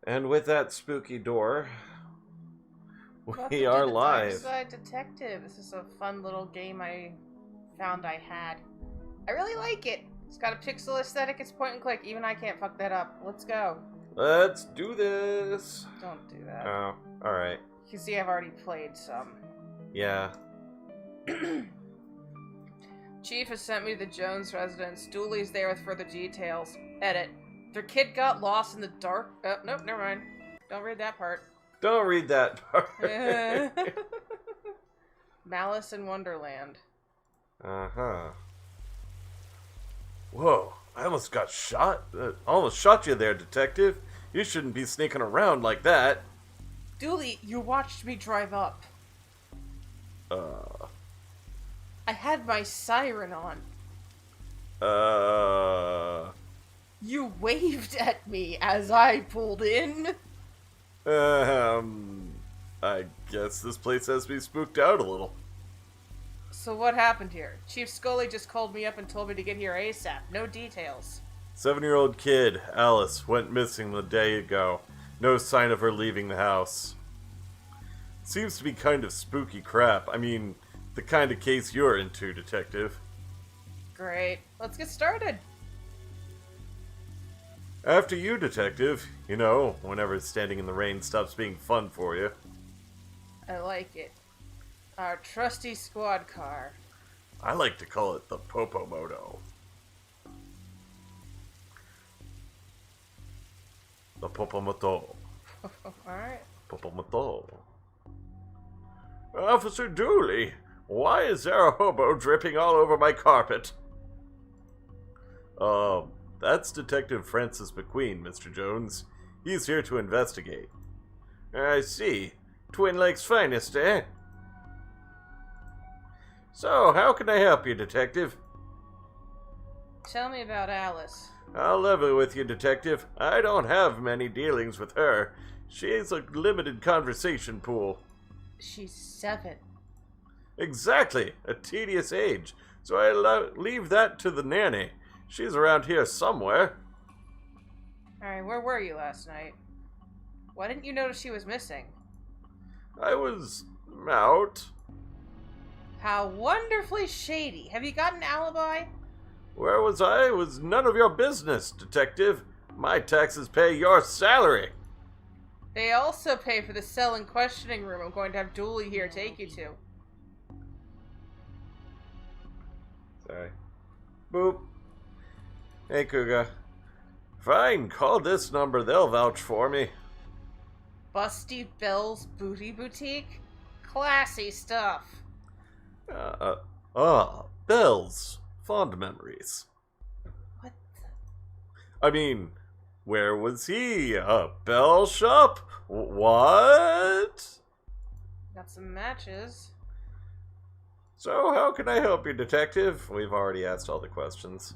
And with that spooky door, Welcome we to are the live. Darkside Detective. This is a fun little game I found I had. I really like it. It's got a pixel aesthetic, it's point and click. Even I can't fuck that up. Let's go. Let's do this. Don't do that. Oh, alright. You can see I've already played some. Yeah. Chief has sent me to the Jones residence. Dooley's there with further details. Edit. Their kid got lost in the dark. Oh, nope, never mind. Don't read that part. Don't read that part. Malice in Wonderland. Uh-huh. Whoa, I almost got shot. Almost shot you there, detective. You shouldn't be sneaking around like that. Dooley, you watched me drive up. I had my siren on. You waved at me as I pulled in. I guess this place has me spooked out a little. So what happened here? Chief Scully just called me up and told me to get here ASAP. No details. 7-year-old kid, Alice, went missing a day ago. No sign of her leaving the house. Seems to be kind of spooky crap. I mean, the kind of case you're into, detective. Great. Let's get started. After you, detective. You know, whenever standing in the rain stops being fun for you. I like it. Our trusty squad car. I like to call it the Popomoto. The Popomoto. Alright. Popomoto. Officer Dooley, why is there a hobo dripping all over my carpet? That's Detective Francis McQueen, Mr. Jones. He's here to investigate. I see. Twin Lakes finest, eh? So, how can I help you, detective? Tell me about Alice. I'll level with you, detective. I don't have many dealings with her. She's a limited conversation pool. She's 7. Exactly, a tedious age. So I leave that to the nanny. She's around here somewhere. Alright, where were you last night? Why didn't you notice she was missing? I was out. How wonderfully shady. Have you got an alibi? Where was I? It was none of your business, detective. My taxes pay your salary. They also pay for the cell and questioning room I'm going to have Dooley here take you to. Sorry. Boop. Hey, Kuga. Fine, call this number. They'll vouch for me. Busty Bell's Booty Boutique? Classy stuff. Bells. Fond memories. What I mean, where was he? A bell shop? What? Got some matches. So, how can I help you, detective? We've already asked all the questions.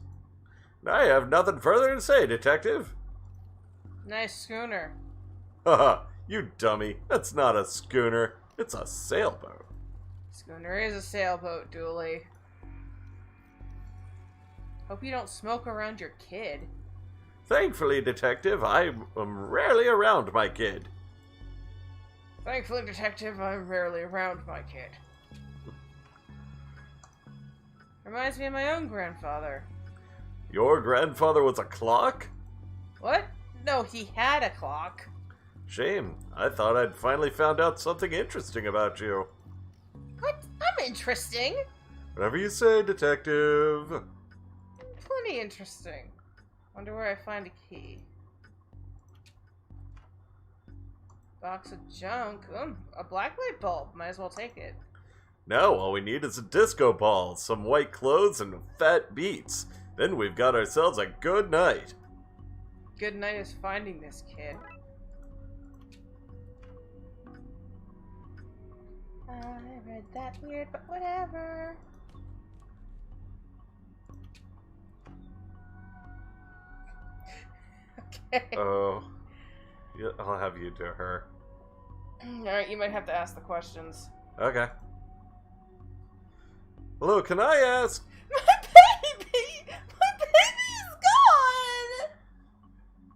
I have nothing further to say, detective. Nice schooner. Haha, you dummy. That's not a schooner. It's a sailboat. Schooner is a sailboat, Dooley. Hope you don't smoke around your kid. Thankfully, detective, I am rarely around my kid. Thankfully, detective, I'm rarely around my kid. Reminds me of my own grandfather. Your grandfather was a clock? What? No, he had a clock. Shame. I thought I'd finally found out something interesting about you. What? I'm interesting. Whatever you say, detective. Plenty interesting. Wonder where I find a key. Box of junk. A black light bulb. Might as well take it. Now all we need is a disco ball, some white clothes, and fat beats. Then we've got ourselves a good night. Good night is finding this kid. I read that weird, but whatever. Okay. Oh. Yeah, I'll have you do her. Alright, you might have to ask the questions. Okay. Hello, can I ask? My baby! My baby is gone!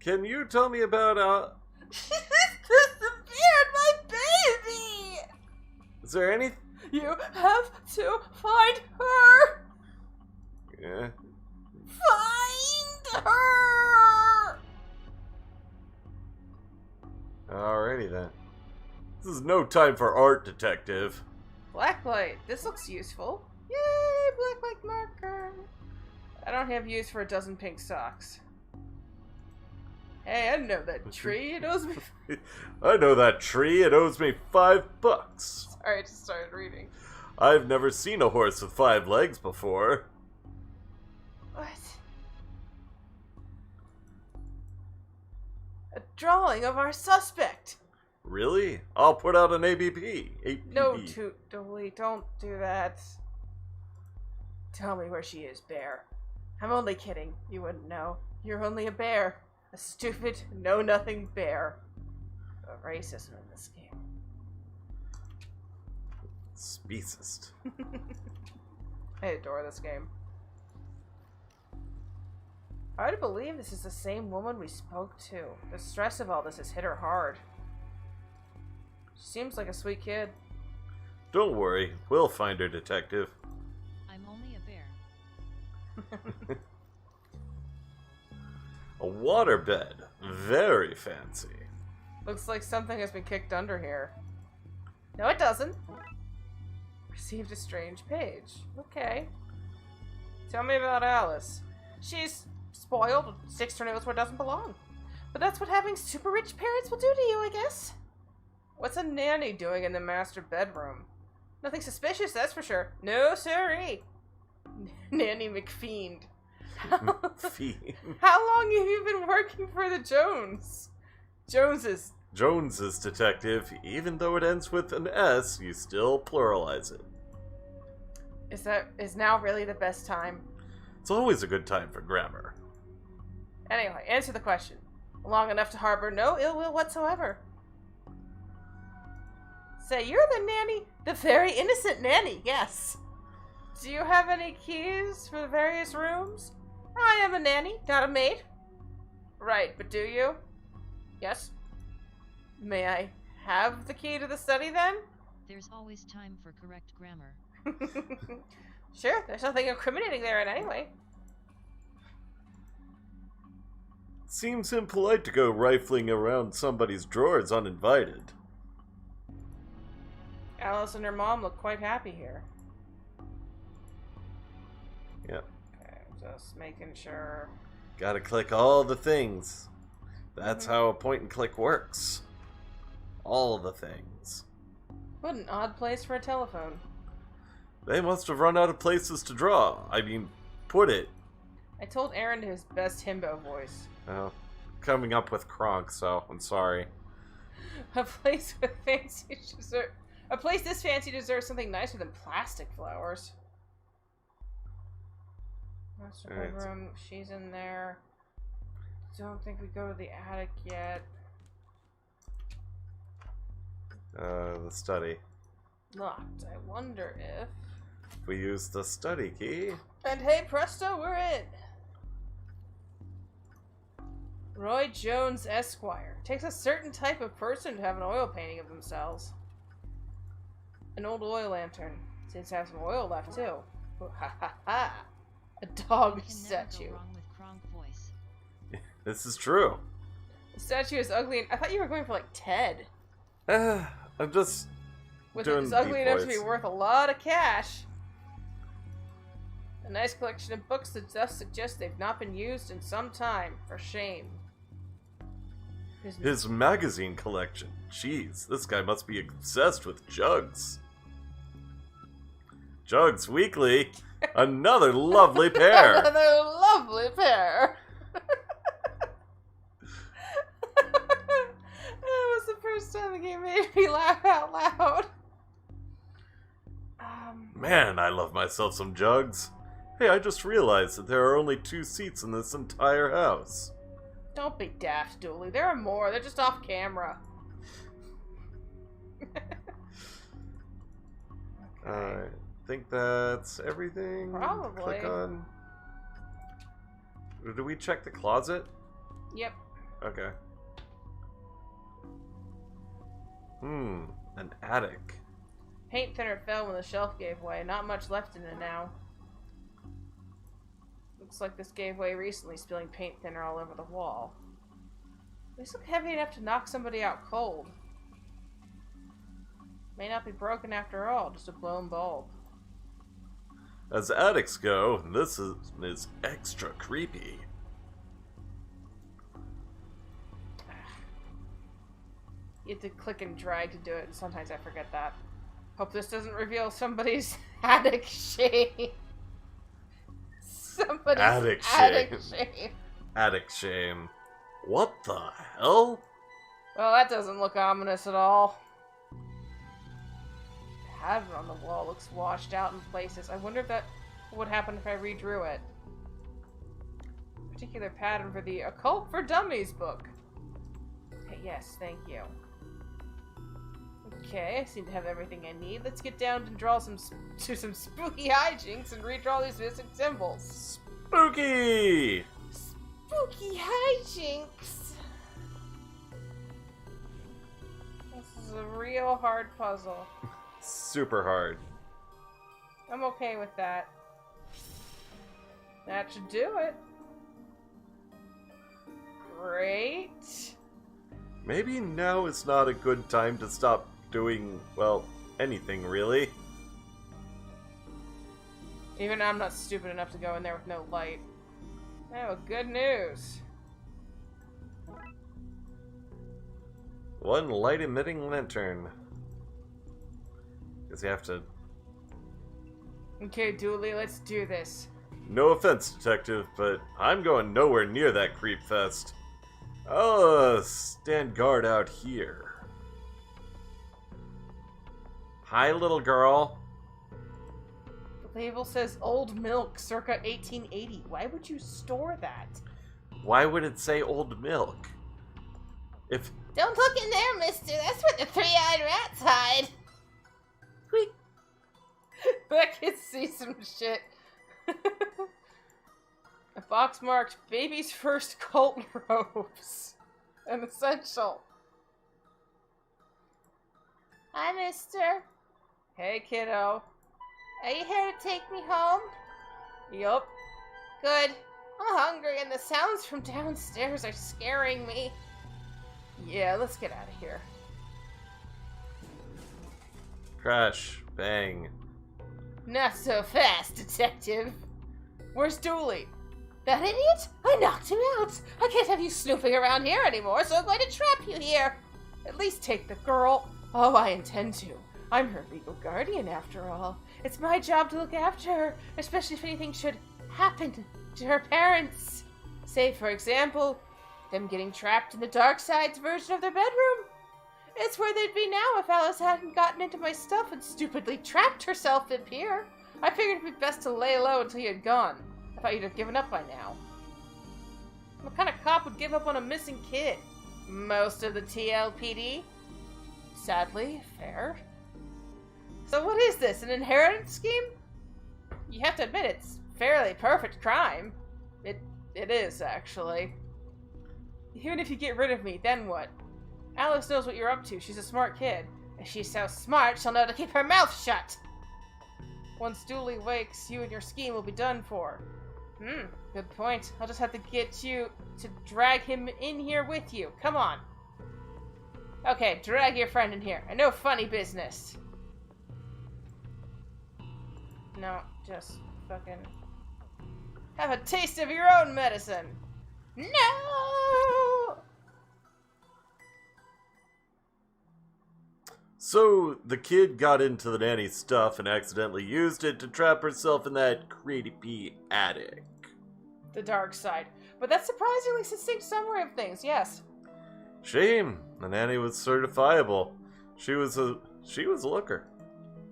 Can you tell me about, She disappeared, my baby! Is there any... You have to find her! Yeah. Find her! Alrighty then. This is no time for art, detective. Blacklight. This looks useful. Yay, blacklight marker. I don't have use for a dozen pink socks. Hey, I know that tree. It owes me... I know that tree. It owes me $5. Sorry, I just started reading. I've never seen a horse with 5 legs before. What? A drawing of our suspect. Really? I'll put out an ABP. No, Dolly, don't do that. Tell me where she is, Bear. I'm only kidding. You wouldn't know. You're only a bear. A stupid, know-nothing bear. A racism in this game. Speciest. I adore this game. Hard to believe this is the same woman we spoke to. The stress of all this has hit her hard. She seems like a sweet kid. Don't worry. We'll find her, detective. I'm only a bear. A waterbed. Very fancy. Looks like something has been kicked under here. No, it doesn't. Received a strange page. Okay. Tell me about Alice. She's spoiled, sticks her nose where it doesn't belong. But that's what having super rich parents will do to you, I guess. What's a nanny doing in the master bedroom? Nothing suspicious, that's for sure. No, sirree. Nanny McFiend. Fiend. How long have you been working for the Jones? Jones's, detective. Even though it ends with an S, you still pluralize it. Is now really the best time? It's always a good time for grammar. Anyway, answer the question. Long enough to harbor no ill will whatsoever. Say, you're the nanny? The very innocent nanny, yes. Do you have any keys for the various rooms? I am a nanny, not a maid. Right, but do you? Yes. May I have the key to the study then? There's always time for correct grammar. Sure, there's nothing incriminating there in any way. Seems impolite to go rifling around somebody's drawers uninvited. Alice and her mom look quite happy here. Yep. Okay, just making sure. Gotta click all the things. That's how a point and click works. All the things. What an odd place for a telephone. They must have run out of places to draw. I mean, put it. I told Aaron his best himbo voice. Oh, coming up with Kronk, so I'm sorry. A place with fancy dessert. A place this fancy deserves something nicer than plastic flowers. Master bedroom. She's in there. Don't think we go to the attic yet. The study. Locked. I wonder if... We use the study key. And hey presto, we're in! Roy Jones Esquire. Takes a certain type of person to have an oil painting of themselves. An old oil lantern. Seems to have some oil left too. Oh, ha ha ha! A dog Can statue. never go wrong with Kronk voice. This is true. The statue is ugly. I thought you were going for like Ted. I'm just With doing it's ugly deep enough to voice. be worth a lot of cash. A nice collection of books that just suggest they've not been used in some time. For shame. His magazine collection. Jeez, this guy must be obsessed with Jugs. Jugs Weekly. Another lovely pair. Another lovely pair. That was the first time the game made me laugh out loud. Man, I love myself some Jugs. Hey, I just realized that there are only 2 seats in this entire house. Don't be daft, Dooley. There are more. They're just off camera. Alright, think that's everything. Probably. Click on. Do we check the closet? Yep. Okay. An attic. Paint thinner fell when the shelf gave way. Not much left in it now. Looks like this gave way recently, spilling paint thinner all over the wall. These look heavy enough to knock somebody out cold. May not be broken after all, just a blown bulb. As attics go, this is extra creepy. You have to click and drag to do it, and sometimes I forget that. Hope this doesn't reveal somebody's attic shame. Somebody's Attic shame. Attic shame. What the hell? Well, that doesn't look ominous at all. The pattern on the wall looks washed out in places. I wonder if that would happen if I redrew it. Particular pattern for the Occult for Dummies book. Okay, yes, thank you. Okay, I seem to have everything I need. Let's get down and draw some spooky hijinks and redraw these missing symbols. Spooky! Spooky hijinks! This is a real hard puzzle. Super hard. I'm okay with that. That should do it. Great. Maybe now is not a good time to stop doing, well, anything really. Even I'm not stupid enough to go in there with no light. Oh, good news. One light-emitting lantern. Guess you have to... Okay, Dooley, let's do this. No offense, detective, but I'm going nowhere near that creep fest. I'll stand guard out here. Hi, little girl. The label says old milk circa 1880. Why would you store that? Why would it say old milk? If... Don't look in there, mister. That's where the three-eyed rats hide. Squeak. I can see some shit. A box marked baby's first cult robes. An essential. Hi, mister. Hey, kiddo. Are you here to take me home? Yup. Good. I'm hungry and the sounds from downstairs are scaring me. Yeah, let's get out of here. Crash. Bang. Not so fast, detective. Where's Dooley? That idiot? I knocked him out. I can't have you snooping around here anymore, so I'm going to trap you here. At least take the girl. Oh, I intend to. I'm her legal guardian, after all. It's my job to look after her, especially if anything should happen to her parents. Say, for example, them getting trapped in the Darkside's version of their bedroom. It's where they'd be now if Alice hadn't gotten into my stuff and stupidly trapped herself up here. I figured it'd be best to lay low until you had gone. I thought you'd have given up by now. What kind of cop would give up on a missing kid? Most of the TLPD. Sadly, fair. So what is this, an inheritance scheme? You have to admit it's fairly perfect crime. It is, actually. Even if you get rid of me, then what? Alice knows what you're up to. She's a smart kid. If she's so smart, she'll know to keep her mouth shut. Once Dooley wakes, you and your scheme will be done for. Good point. I'll just have to get you to drag him in here with you. Come on. Okay, drag your friend in here. And no funny business. No, just fucking... have a taste of your own medicine. No! So, the kid got into the nanny's stuff and accidentally used it to trap herself in that creepy attic. The dark side. But that's surprisingly succinct summary of things, yes. Shame. The nanny was certifiable. She was a looker.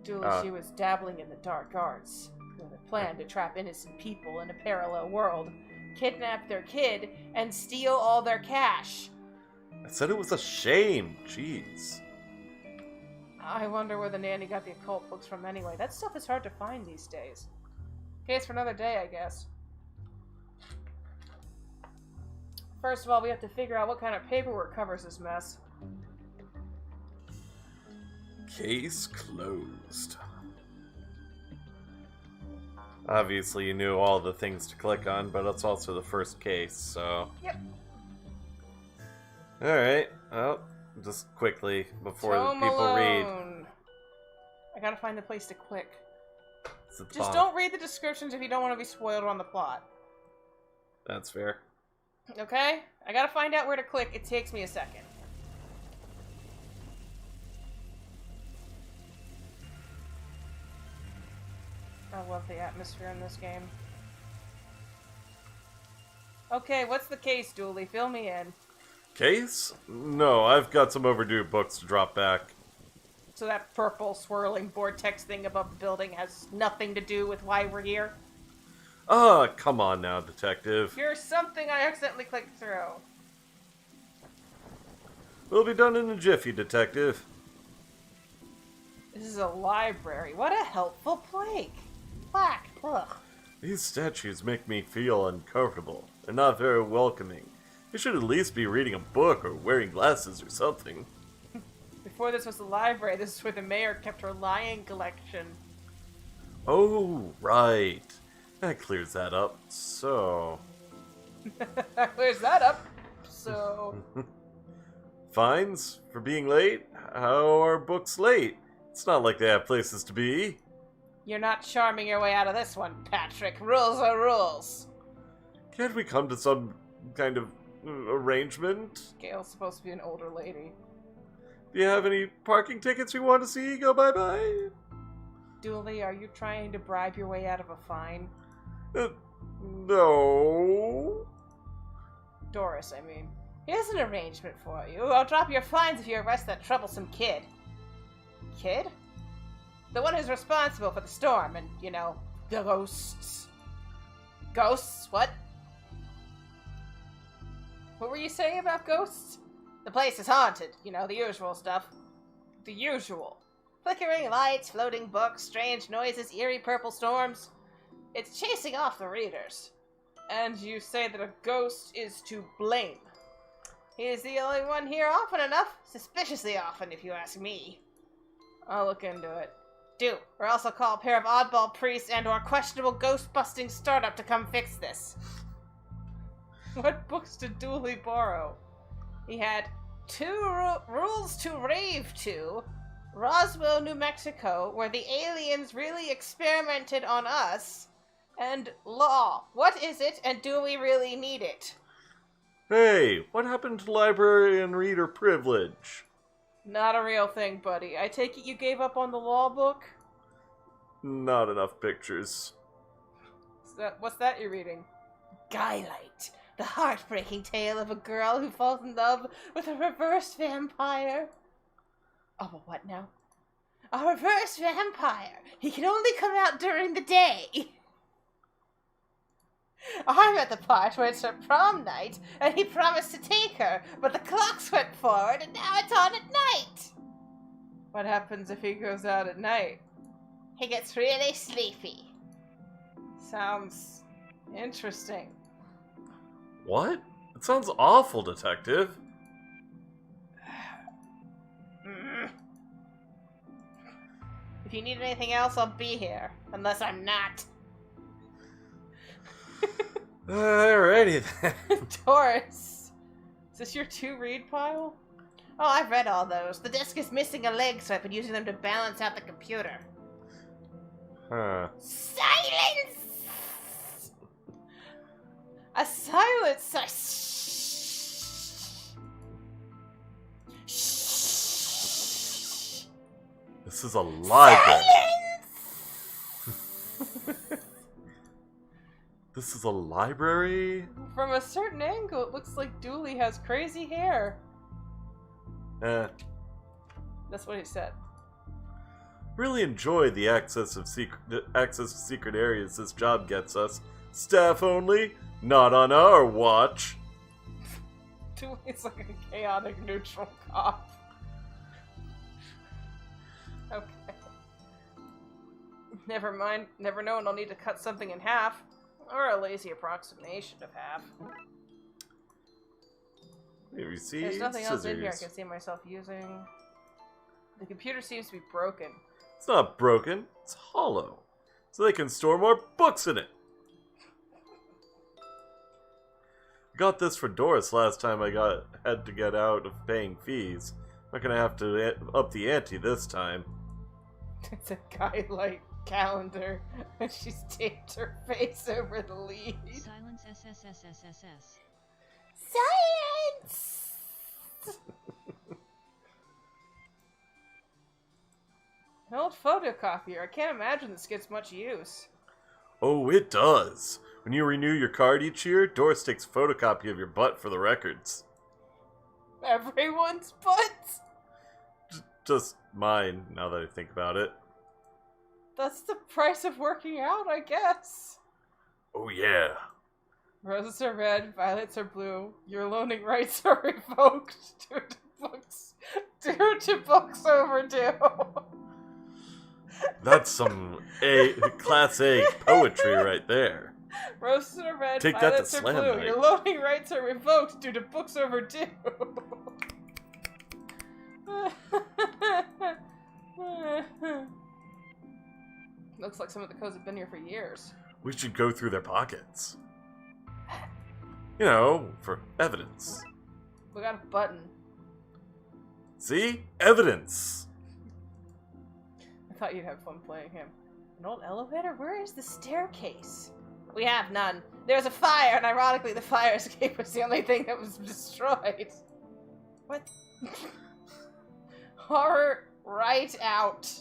Dooley, she was dabbling in the dark arts, with a plan to trap innocent people in a parallel world, kidnap their kid, and steal all their cash. I said it was a shame. Jeez. I wonder where the nanny got the occult books from anyway. That stuff is hard to find these days. Case for another day, I guess. First of all, we have to figure out what kind of paperwork covers this mess. Case closed. Obviously, you knew all the things to click on, but it's also the first case, so... Yep. Alright, well, just quickly, before the Home people read. Alone. I gotta find the place to click. It's at the Just bottom. don't read the descriptions if you don't want to be spoiled on the plot. That's fair. Okay? I gotta find out where to click. It takes me a second. I love the atmosphere in this game. Okay, what's the case, Dooley? Fill me in. Case? No, I've got some overdue books to drop back. So that purple swirling vortex thing above the building has nothing to do with why we're here? Ah, come on now, detective. You're something I accidentally clicked through. We'll be done in a jiffy, detective. This is a library. What a helpful place. Black. Ugh. These statues make me feel uncomfortable. They're not very welcoming. You should at least be reading a book or wearing glasses or something. Before this was the library, this is where the mayor kept her lion collection. Oh, right. That clears that up. So... Clears that up. So... Fines for being late? How are books late? It's not like they have places to be. You're not charming your way out of this one, Patrick. Rules are rules. Can't we come to some kind of arrangement? Gail's supposed to be an older lady. Do you have any parking tickets we want to see go bye-bye? Dooley, are you trying to bribe your way out of a fine? No. Doris, I mean. Here's an arrangement for you. I'll drop your fines if you arrest that troublesome kid. Kid? The one who's responsible for the storm and, you know, the ghosts. Ghosts? What? What were you saying about ghosts? The place is haunted. You know, the usual stuff. The usual. Flickering lights, floating books, strange noises, eerie purple storms. It's chasing off the readers. And you say that a ghost is to blame. He is the only one here often enough. Suspiciously often, if you ask me. I'll look into it. Do, or else I'll call a pair of oddball priests and or questionable ghost-busting startup to come fix this. What books did Dooley borrow? He had Rules to Rave to, Roswell, New Mexico, where the aliens really experimented on us, and Law. What is it, and do we really need it? Hey, what happened to library and reader privilege? Not a real thing, buddy. I take it you gave up on the law book? Not enough pictures. What's that you're reading? Skylight. The heartbreaking tale of a girl who falls in love with a reverse vampire. Oh, well, what now? A reverse vampire. He can only come out during the day. I'm at the part where it's her prom night, and he promised to take her, but the clocks went forward, and now it's on at night. What happens if he goes out at night? He gets really sleepy. Sounds interesting. What? It sounds awful, detective. If you need anything else, I'll be here. Unless I'm not. Alrighty then. Taurus. Is this your to-read pile? Oh, I've read all those. The desk is missing a leg, so I've been using them to balance out the computer. Huh. Silence! A silence! Shh. This is a library. This is a library? From a certain angle, it looks like Dooley has crazy hair. That's what he said. Really enjoy the access to secret areas this job gets us. Staff only, not on our watch. Dooley's like a chaotic neutral cop. Okay. Never mind. Never known I'll need to cut something in half. Or a lazy approximation of half. Maybe see. There's nothing else in here I scissors. can see myself using. The computer seems to be broken. It's not broken, it's hollow. So they can store more books in it. I got this for Doris last time I had to get out of paying fees. Not gonna have to up the ante this time. It's a guy-like calendar, and she's taped her face over the lead. Silence SSSSSS. Science! An old photocopier. I can't imagine this gets much use. Oh, it does. When you renew your card each year, Doris takes a photocopy of your butt for the records. Everyone's butt? Just mine, now that I think about it. That's the price of working out, I guess. Oh yeah. Roses are red, violets are blue. Your loaning rights are revoked due to books overdue. That's some Class A poetry right there. Roses are red, Take that violets to are Slam blue. Night. Your loaning rights are revoked due to books overdue. Looks like some of the codes have been here for years. We should go through their pockets. You know, for evidence. We got a button. See? Evidence! I thought you'd have fun playing him. An old elevator? Where is the staircase? We have none. There's a fire, and ironically the fire escape was the only thing that was destroyed. What? Horror right out.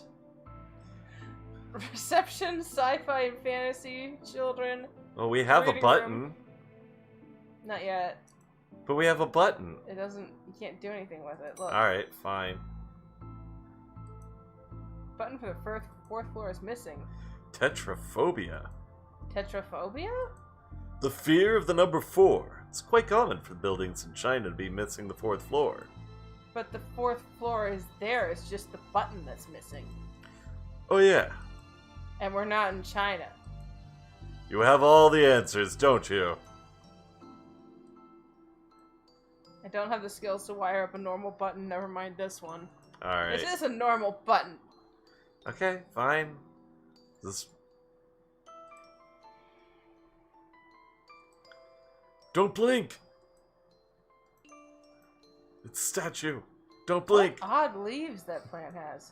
Reception, sci-fi and fantasy, children. Well, we have a Reading button. room. Not yet. But we have a button. It doesn't, you can't do anything with it. Look. Alright, fine. Button for the fourth floor is missing. Tetraphobia. Tetraphobia? The fear of the number 4. It's quite common for buildings in China to be missing the 4th floor. But the 4th floor is there, it's just the button that's missing. Oh yeah. And we're not in China. You have all the answers, don't you? I don't have the skills to wire up a normal button, never mind this one. Alright. This is a normal button. Okay, fine. This... Don't blink! It's a statue. Don't blink! What odd leaves that plant has.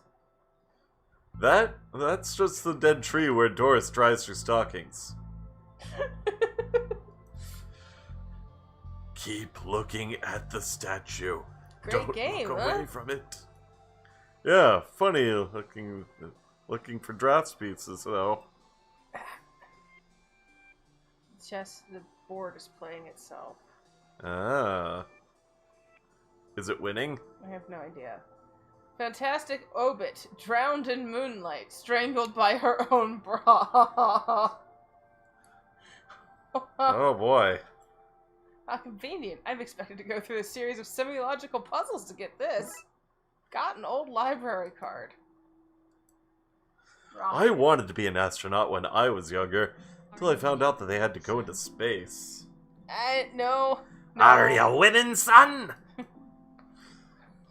That's just the dead tree where Doris dries her stockings. Keep looking at the statue. Great Don't game, look huh? away from it. Yeah, funny looking for drafts pieces though. Just the board is playing itself. Ah. Is it winning? I have no idea. Fantastic Obit, drowned in moonlight, strangled by her own bra. Oh boy. How convenient. I'm expected to go through a series of semi-logical puzzles to get this. Got an old library card. I wanted to be an astronaut when I was younger, until I found out that they had to go into space. No. Are you winning, son?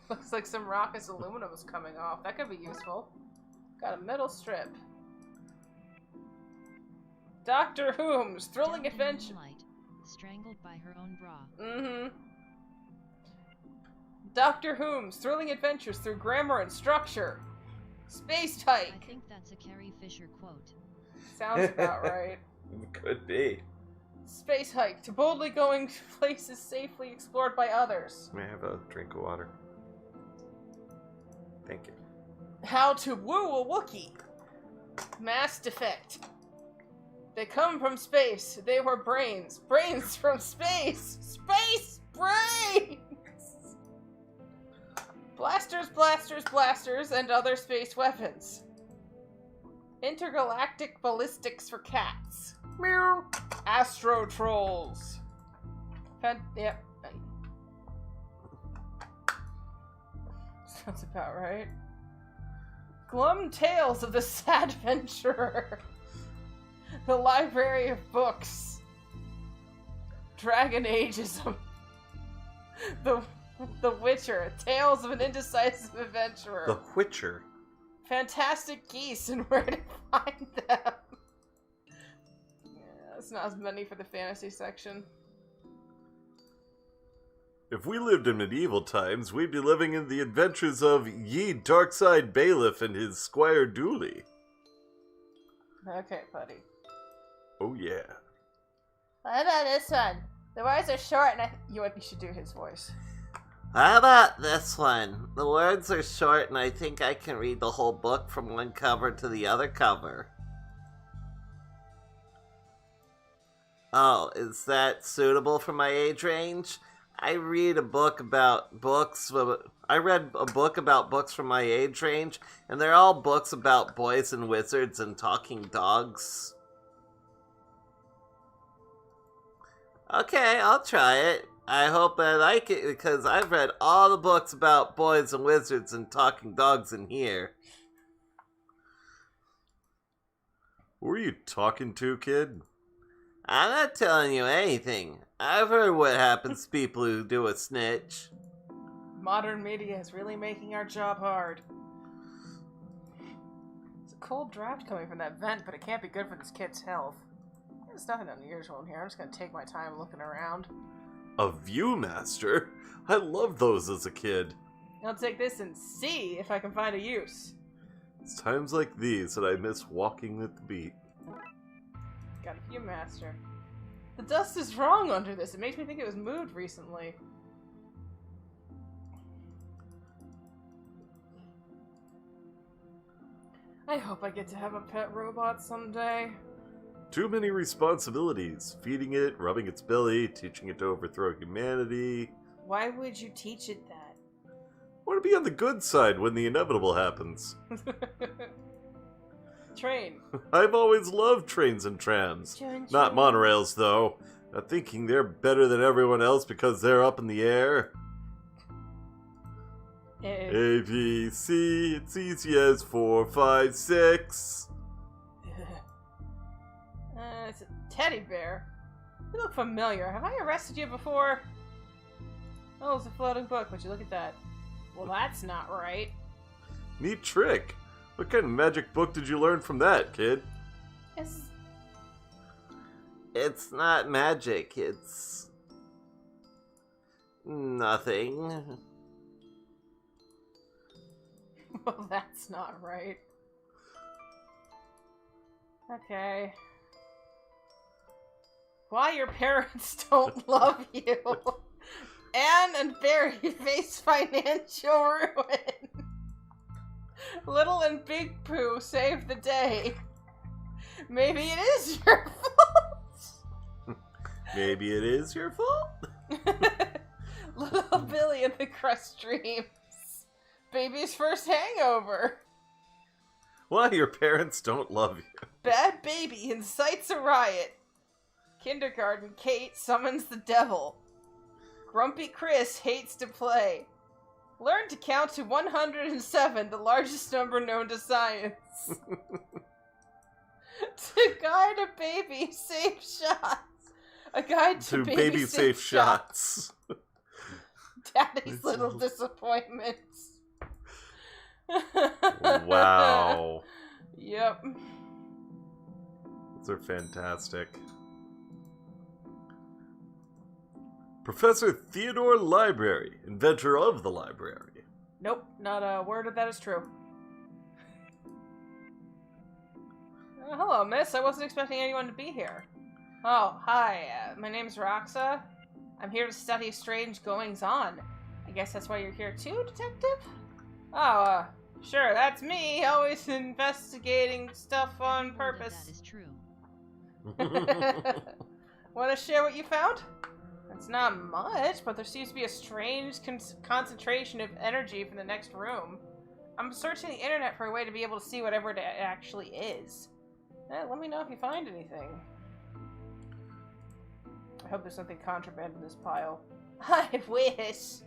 Looks like some raucous aluminum is coming off. That could be useful. Got a metal strip. Dr. Whom's Thrilling Adventure. Light, strangled by her own bra. Mm-hmm. Dr. Whom's Thrilling Adventures Through Grammar and Structure. Space I Hike. think that's a Carrie Fisher quote. Sounds about right. Could be. Space Hike. To boldly going to places safely explored by others. May I have a drink of water? Thank you. How to woo a Wookiee. Mass defect. They come from space. They were brains. Brains from space. Space brains! Blasters, blasters, blasters, and other space weapons. Intergalactic ballistics for cats. Meow. Astro trolls. Yep. Sounds about right. Glum Tales of the Sad Venturer. The Library of Books. Dragon Ageism. The The Witcher, Tales of an Indecisive Adventurer. The Witcher. Fantastic Geese and Where to Find Them. Yeah, that's not as many for the fantasy section. If we lived in medieval times, we'd be living in the adventures of ye Darkside Bailiff and his Squire Dooley. Okay, buddy. Oh yeah. What about this one? The words are short and you should do his voice. How about this one? The words are short and I think I can read the whole book from one cover to the other cover. Oh, is that suitable for my age range? I read a book about books. I read a book about books from my age range, and they're all books about boys and wizards and talking dogs. Okay, I'll try it. I hope I like it because I've read all the books about boys and wizards and talking dogs in here. Who are you talking to, kid? I'm not telling you anything. I've heard what happens to people who do a snitch. Modern media is really making our job hard. It's a cold draft coming from that vent, but it can't be good for this kid's health. There's nothing unusual in here. I'm just gonna take my time looking around. A Viewmaster? I loved those as a kid. I'll take this and see if I can find a use. It's times like these that I miss walking with the beat. Got a Viewmaster. The dust is wrong under this. It makes me think it was moved recently. I hope I get to have a pet robot someday. Too many responsibilities. Feeding it, rubbing its belly, teaching it to overthrow humanity. Why would you teach it that? I want to be on the good side when the inevitable happens. Train. I've always loved trains and trams. Not monorails, though. Not thinking they're better than everyone else because they're up in the air. A, B, C, it's easy as 4, 5, 6. It's a teddy bear. You look familiar. Have I arrested you before? Oh, it's a floating book. Would you look at that? Well, that's not right. Neat trick. What kind of magic book did you learn from that, kid? It's not magic, it's nothing. Well, that's not right. Okay. Why your parents don't love you. Anne and Barry face financial ruin. Little and Big Pooh save the day. Maybe it is your fault. Maybe it is your fault? Little Billy and the Crust Dreams. Baby's first hangover. Why your parents don't love you. Bad baby incites a riot. Kindergarten Kate summons the devil. Grumpy Chris hates to play. Learn to count to 107, the largest number known to science. To guide a baby, safe shots. A guide to baby safe shots. Daddy's little disappointments. Wow. Yep. Those are fantastic. Professor Theodore Library, inventor of the library. Nope, not a word of that is true. Hello, miss. I wasn't expecting anyone to be here. Oh, hi. My name's Roxa. I'm here to study strange goings-on. I guess that's why you're here too, detective? Oh, sure, that's me. Always investigating stuff on purpose. That is true. Want to share what you found? It's not much, but there seems to be a strange concentration of energy from the next room. I'm searching the internet for a way to be able to see whatever it actually is. Let me know if you find anything. I hope there's nothing contraband in this pile. I wish!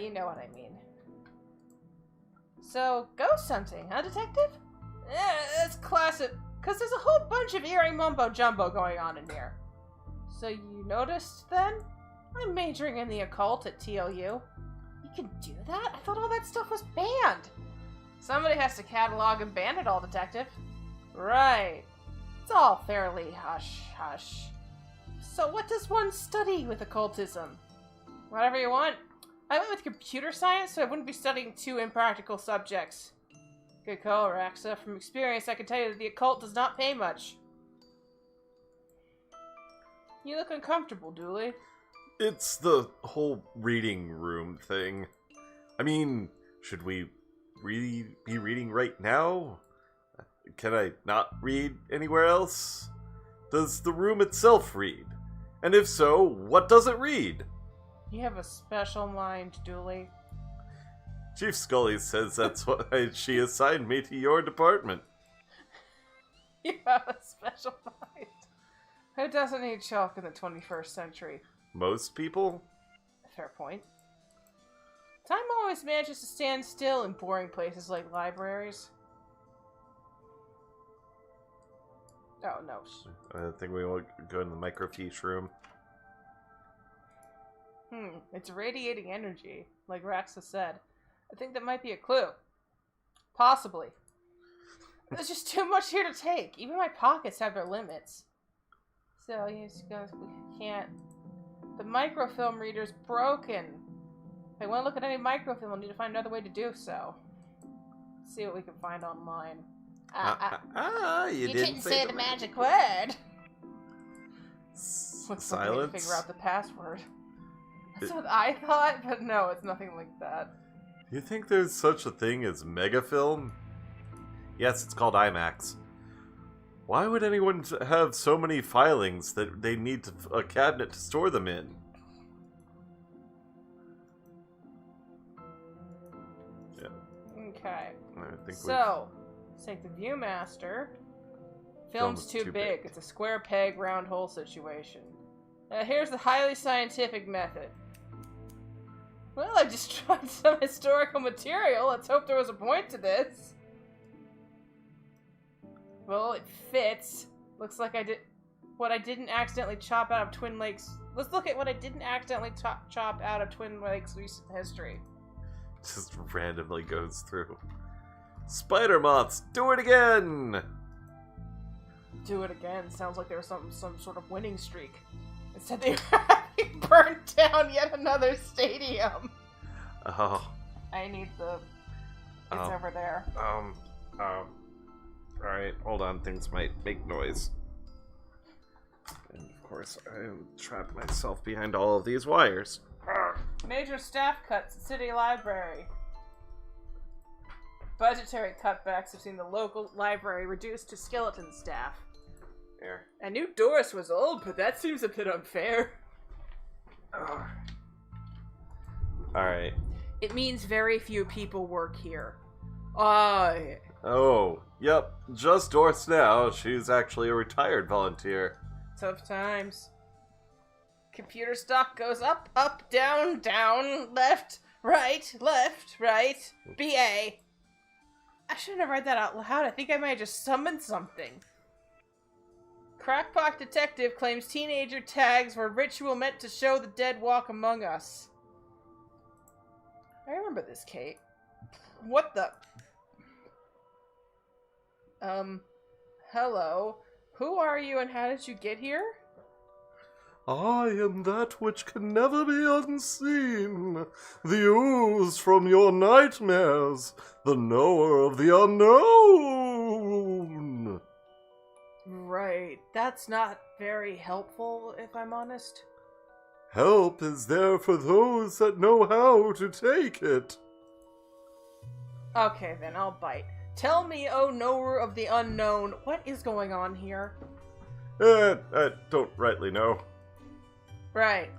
You know what I mean. So, ghost hunting, huh, detective? That's classic, because there's a whole bunch of eerie mumbo-jumbo going on in here. So you noticed, then? I'm majoring in the occult at TLU. You can do that? I thought all that stuff was banned. Somebody has to catalog and ban it all, Detective. Right. It's all fairly hush-hush. So what does one study with occultism? Whatever you want. I went with computer science, so I wouldn't be studying two impractical subjects. Good call, Raxa. From experience, I can tell you that the occult does not pay much. You look uncomfortable, Dooley. It's the whole reading room thing. I mean, should we really be reading right now? Can I not read anywhere else? Does the room itself read? And if so, what does it read? You have a special mind, Dooley. Chief Scully says that's why she assigned me to your department. You have a special mind. Who doesn't need chalk in the 21st century? Most people? Fair point. Time always manages to stand still in boring places like libraries. Oh, no. I think we will go in the microfiche room. It's radiating energy, like Raxa said. I think that might be a clue. Possibly. There's just too much here to take. Even my pockets have their limits. So, we can't... The microfilm reader's broken. If I want to look at any microfilm, I'll need to find another way to do so. Let's see what we can find online. You didn't say the magic word. Looks like I need to Silence? figure out the password. That's what I thought, but no, it's nothing like that. You think there's such a thing as megafilm? Yes, it's called IMAX. Why would anyone have so many filings that they need a cabinet to store them in? Yeah. Okay. I think So, let's take the Viewmaster. Film's too big. It's a square peg, round hole situation. Here's the highly scientific method. Well, I just tried some historical material. Let's hope there was a point to this. Well, it fits. Looks like I did what I didn't accidentally chop out of Twin Lakes. Let's look at what I didn't accidentally chop out of Twin Lakes recent history. just randomly goes through. Spider moths, do it again! Do it again. Sounds like there was some sort of winning streak. Instead, they burnt down yet another stadium. Oh. I need the. It's over there. Alright, hold on, things might make noise. And of course, I trapped myself behind all of these wires. Major staff cuts at City Library. Budgetary cutbacks have seen the local library reduced to skeleton staff. Here. I knew Doris was old, but that seems a bit unfair. Alright. It means very few people work here. Oh, yep, just Doris now. She's actually a retired volunteer. Tough times. Computer stock goes up, up, down, down, left, right, BA. I shouldn't have read that out loud. I think I might have just summoned something. Crackpot Detective claims teenager tags were ritual meant to show the dead walk among us. I remember this, Kate. What the... hello. Who are you and how did you get here? I am that which can never be unseen, the ooze from your nightmares, the knower of the unknown. Right, that's not very helpful, if I'm honest. Help is there for those that know how to take it. Okay then, I'll bite. Tell me, oh knower of the unknown, what is going on here? I don't rightly know. Right.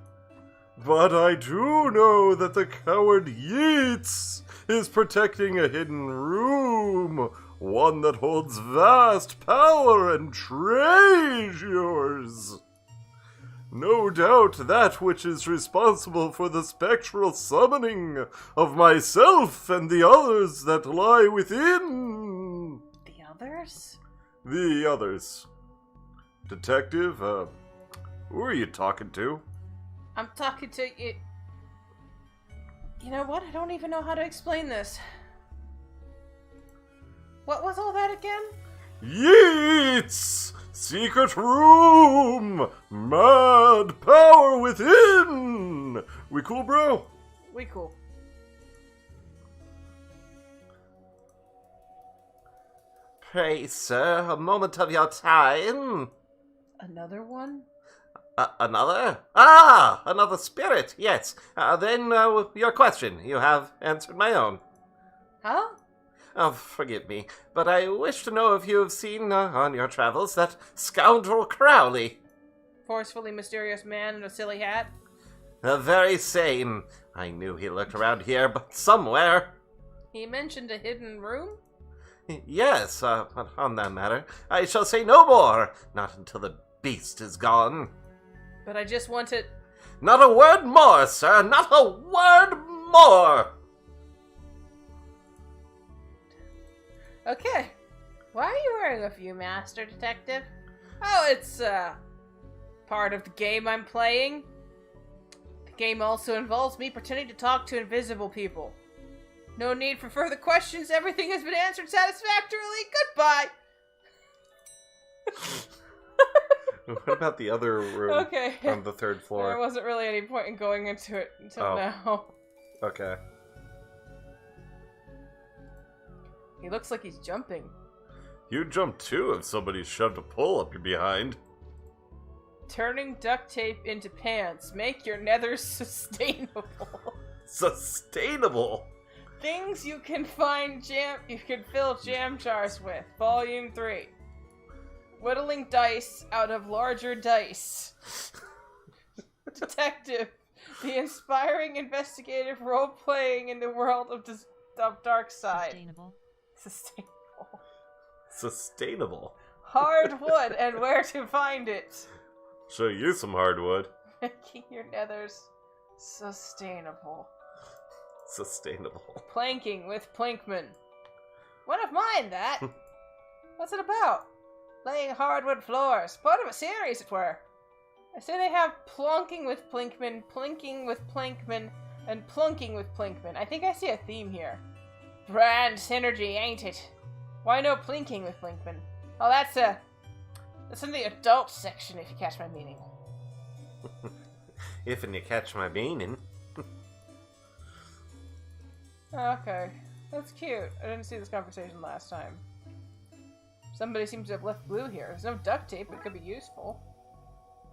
But I do know that the coward Yeats is protecting a hidden room, one that holds vast power and treasures. No doubt that which is responsible for the spectral summoning of myself and the others that lie within. The others? The others. Detective, who are you talking to? I'm talking to you. You know what? I don't even know how to explain this. What was all that again? Yeats! Secret room! Mad power within! We cool, bro? We cool. Pray, sir, a moment of your time. Another one? Another? Ah, another spirit, yes. Then, your question. You have answered my own. Huh? Oh, forgive me, but I wish to know if you have seen, on your travels, that scoundrel Crowley. Forcefully mysterious man in a silly hat? The very same. I knew he lurked around here, but somewhere. He mentioned a hidden room? Yes, but on that matter, I shall say no more. Not until the beast is gone. But I just wanted... Not a word more, sir! Not a word more! Okay. Why are you wearing a few, Master Detective? Oh, it's, part of the game I'm playing. The game also involves me pretending to talk to invisible people. No need for further questions. Everything has been answered satisfactorily. Goodbye! What about the other room Okay. on the third There floor? wasn't really any point in going into it until Oh. now. Okay. He looks like he's jumping. You'd jump too if somebody shoved a pole up your behind. Turning duct tape into pants. Make your nethers sustainable. Sustainable! Things you can fill jam jars with. Volume 3. Whittling dice out of larger dice. Detective. The inspiring investigative role-playing in the world of Darkside. Sustainable. Sustainable. Sustainable. Hardwood and where to find it. Show you some hardwood. Making your nethers sustainable. Sustainable. Planking with Plinkman. One of mine, that. What's it about? Laying hardwood floors. Part of a series, it were. I say they have plonking with Plinkman, plinking with Plinkman, and plunking with Plinkman. I think I see a theme here. Brand synergy, ain't it? Why no plinking with Plinkman? Oh, that's in the adult section, if you catch my meaning. If and you catch my meaning. Okay. That's cute. I didn't see this conversation last time. Somebody seems to have left glue here. There's no duct tape, but it could be useful.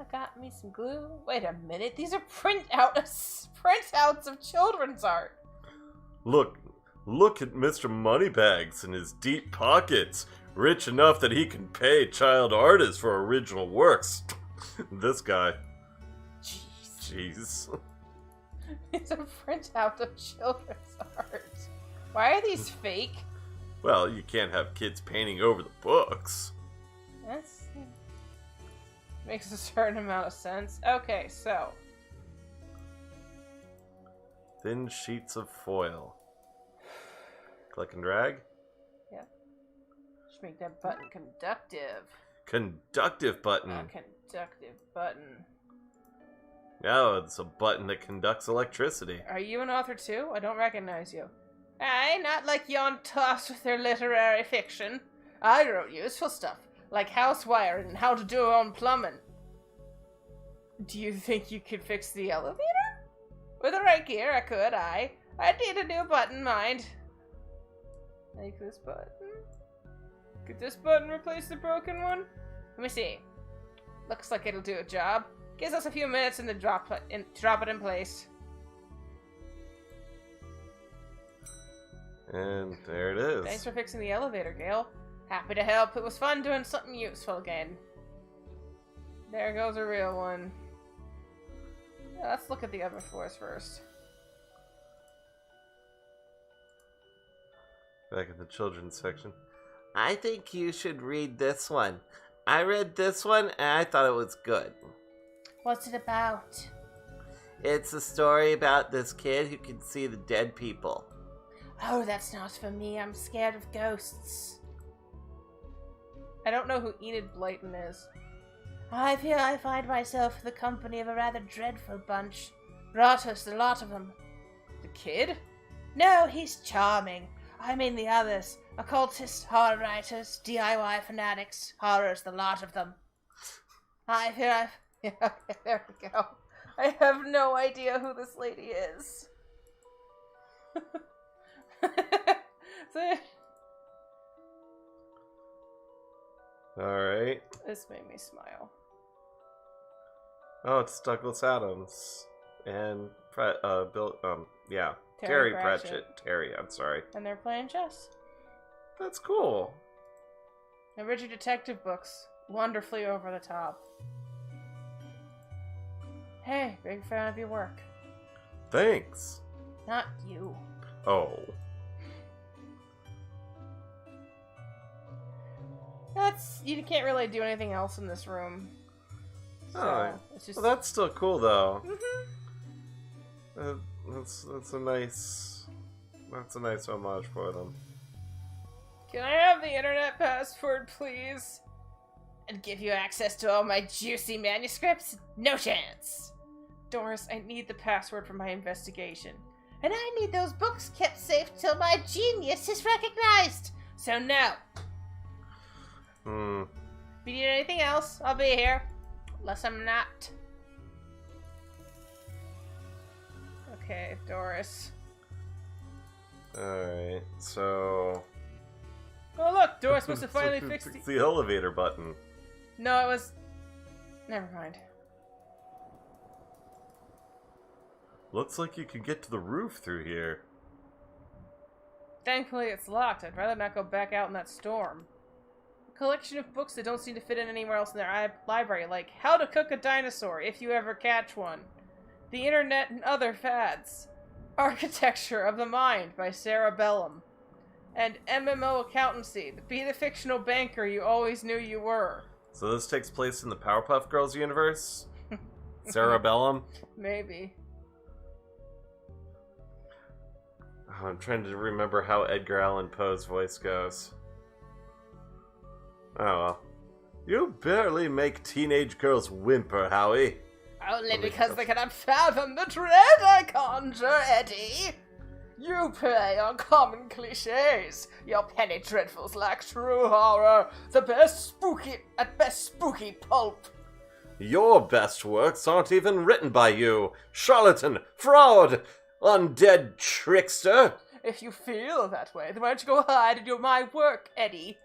I got me some glue. Wait a minute, these are printouts of children's art. Look at Mr. Moneybags in his deep pockets. Rich enough that he can pay child artists for original works. This guy. Jeez. It's a printout of children's art. Why are these fake? Well, you can't have kids painting over the books. That's... makes a certain amount of sense. Okay, so... Thin sheets of foil. Click and drag. Should make that button conductive. Conductive button. Conductive button. Oh, it's a button that conducts electricity. Are you an author too? I don't recognize you. Aye, not like yon toss with their literary fiction. I wrote useful stuff, like house wiring and how to do your own plumbing. Do you think you could fix the elevator? With the right gear, I could, aye. I'd need a new button, mind. Like this button? Could this button replace the broken one? Let me see. Looks like it'll do a job. Gives us a few minutes and then drop it in place. And there it is. Thanks for fixing the elevator, Gale. Happy to help. It was fun doing something useful again. There goes a real one. Yeah, let's look at the other floors first. Back in the children's section. I think you should read this one. I read this one and I thought it was good. What's it about? It's a story about this kid who can see the dead people. Oh, that's not for me. I'm scared of ghosts. I don't know who Enid Blyton is. I fear I find myself in the company of a rather dreadful bunch. Rotters, the lot of them. The kid? No, he's charming. I mean the others. Occultists, horror writers, DIY fanatics, horrors, the lot of them. I fear I've... Yeah, okay, there we go. I have no idea who this lady is. Alright. This made me smile. Oh, it's Douglas Adams. And, Terry Pratchett. Terry, I'm sorry. And they're playing chess. That's cool. The Richard Detective books. Wonderfully over the top. Hey, big fan of your work. Thanks. Not you. Oh. You can't really do anything else in this room. So, Alright. it's just... Well, that's still cool, though. Mhm. That's a nice homage for them. Can I have the internet password, please? And give you access to all my juicy manuscripts? No chance! Doris, I need the password for my investigation. And I need those books kept safe till my genius is recognized! So no! If you need anything else, I'll be here. Unless I'm not. Okay, Doris. Alright, so... Oh look, Doris must have finally fixed It's the elevator button. No, it was... Never mind. Looks like you can get to the roof through here. Thankfully it's locked. I'd rather not go back out in that storm. A collection of books that don't seem to fit in anywhere else in their library, like How to Cook a Dinosaur, if you ever catch one. The Internet and Other Fads. Architecture of the Mind by Sarah Bellum. And MMO Accountancy, Be the Fictional Banker You Always Knew You Were. So this takes place in the Powerpuff Girls universe? Sarah Bellum? Maybe. Oh, I'm trying to remember how Edgar Allan Poe's voice goes. Oh well. You barely make teenage girls whimper, Howie. Only because they cannot fathom the dread I conjure, Eddie. You play on common cliches. Your penny dreadfuls lack true horror. The best spooky pulp. Your best works aren't even written by you. Charlatan, fraud, undead trickster. If you feel that way, then why don't you go hide and do my work, Eddie?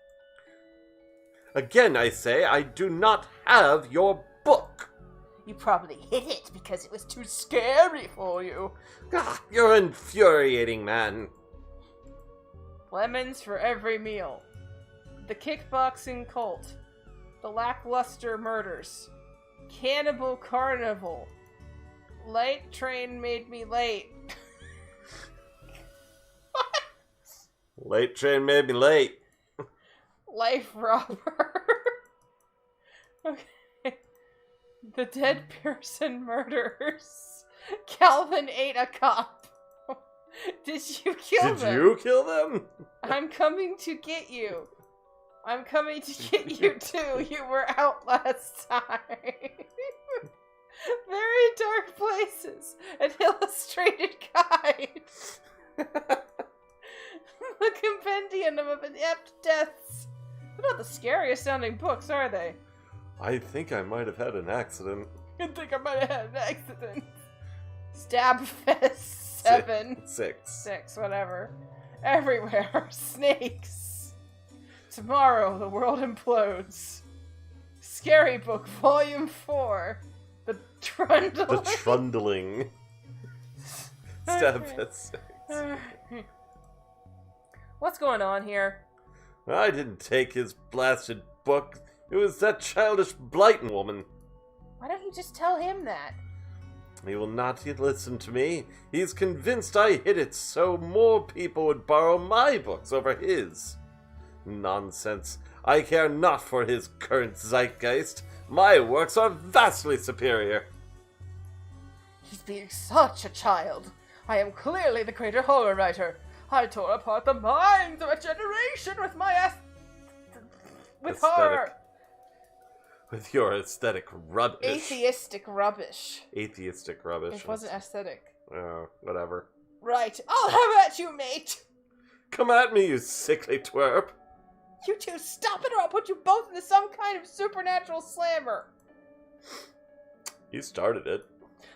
Again, I say, I do not have your book. You probably hid it because it was too scary for you. Ah, you're infuriating, man. Lemons for every meal. The kickboxing cult. The lackluster murders. Cannibal carnival. Light train made me late. What? Late train made me late. Life robber. Okay. The dead Pearson murders. Calvin ate a cop. Did you kill them? Did you kill them? I'm coming to get you. I'm coming to get you too. You were out last time. Very dark places. An illustrated guide. The compendium of inept deaths. They're not the scariest sounding books, are they? I think I might have had an accident. I think I might have had an accident. Stabfest 7. 6. Whatever. Everywhere are snakes. Tomorrow the world implodes. Scary Book Volume 4. The Trundling. The Trundling. Stabfest 6. What's going on here? I didn't take his blasted book. It was that childish Blighton woman. Why don't you just tell him that? He will not listen to me. He's convinced I hid it so more people would borrow my books over his. Nonsense. I care not for his current zeitgeist. My works are vastly superior. He's being such a child. I am clearly the greater horror writer. I tore apart the minds of a generation with my with horror. With your aesthetic rubbish. Atheistic rubbish. Atheistic rubbish. It wasn't aesthetic. Oh, whatever. Right. I'll have at you, mate! Come at me, you sickly twerp. You two stop it or I'll put you both into some kind of supernatural slammer. You started it.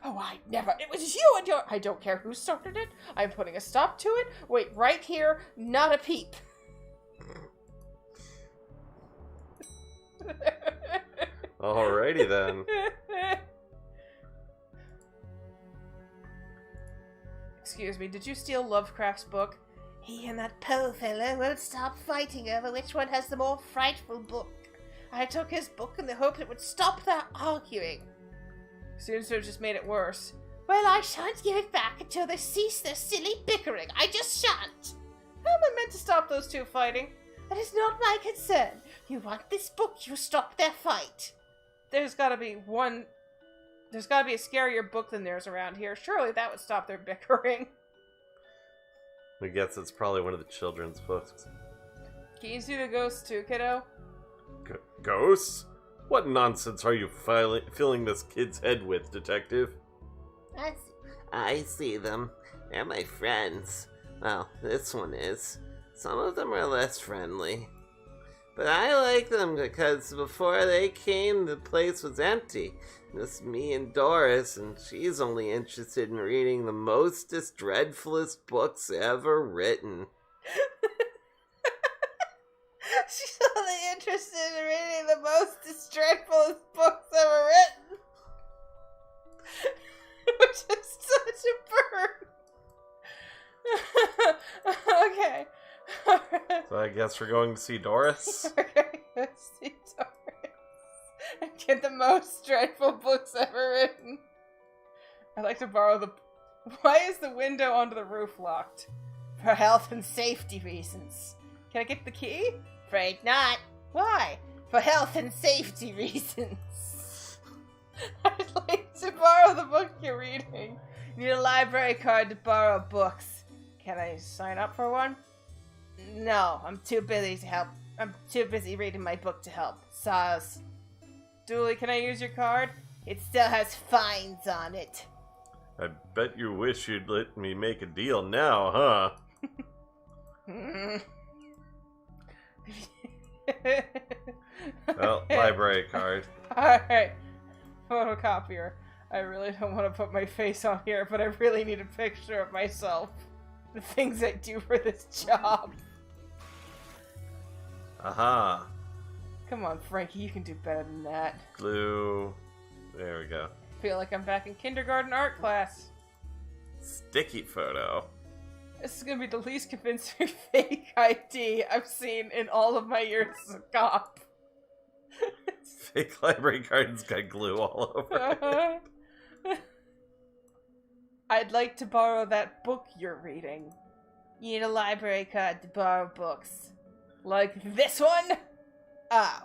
Oh, I never. It was you and your... I don't care who started it. I'm putting a stop to it. Wait, right here. Not a peep. Alrighty then. Excuse me, did you steal Lovecraft's book? He and that Poe fellow won't stop fighting over which one has the more frightful book. I took his book in the hope it would stop their arguing. Seems to have just made it worse. Well, I shan't give it back until they cease their silly bickering. I just shan't. How am I meant to stop those two fighting? That is not my concern. You want this book, you stop their fight. There's gotta be a scarier book than theirs around here. Surely that would stop their bickering. I guess it's probably one of the children's books. Can you see the ghosts too, kiddo? Ghosts? What nonsense are you filling this kid's head with, detective? I see them. They're my friends. Well, this one is. Some of them are less friendly. But I like them because before they came, the place was empty. Just me and Doris, and she's only interested in reading the mostest dreadfulest books ever written. She's only interested in reading the most dreadfulest books ever written. Which is such a burn. Okay. So I guess we're going to see Doris? Okay, let's see Doris. And get the most dreadful books ever written. I'd like to borrow the... Why is the window onto the roof locked? For health and safety reasons. Can I get the key? Afraid not. Why? For health and safety reasons. I'd like to borrow the book you're reading. Need a library card to borrow books. Can I sign up for one? No, I'm too busy to help. I'm too busy reading my book to help. Soz. Dooley, can I use your card? It still has fines on it. I bet you wish you'd let me make a deal now, huh? Well, library card. Alright. Photocopier. I really don't want to put my face on here, but I really need a picture of myself. The things I do for this job. Aha. Come on, Frankie, you can do better than that. Glue. There we go. Feel like I'm back in kindergarten art class. Sticky photo. This is gonna be the least convincing fake ID I've seen in all of my years as a cop. Fake library card's got glue all over it. I'd like to borrow that book you're reading. You need a library card to borrow books. Like this one? Oh.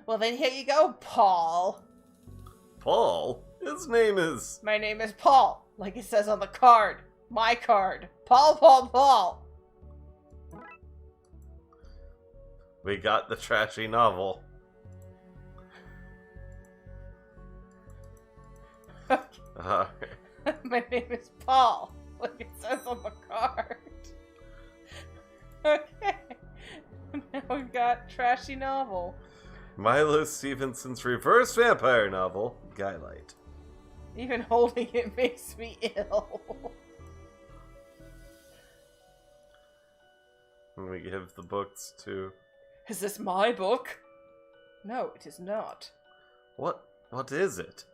Well then here you go, Paul. Paul? His name is... My name is Paul, like it says on the card. My card. Paul, Paul, Paul. We got the trashy novel. My name is Paul, like it says on the card. Okay. Now we've got trashy novel. Milo Stevenson's reverse vampire novel, Guylight. Even holding it makes me ill. And we give the books to... Is this my book? No, it is not. What is it?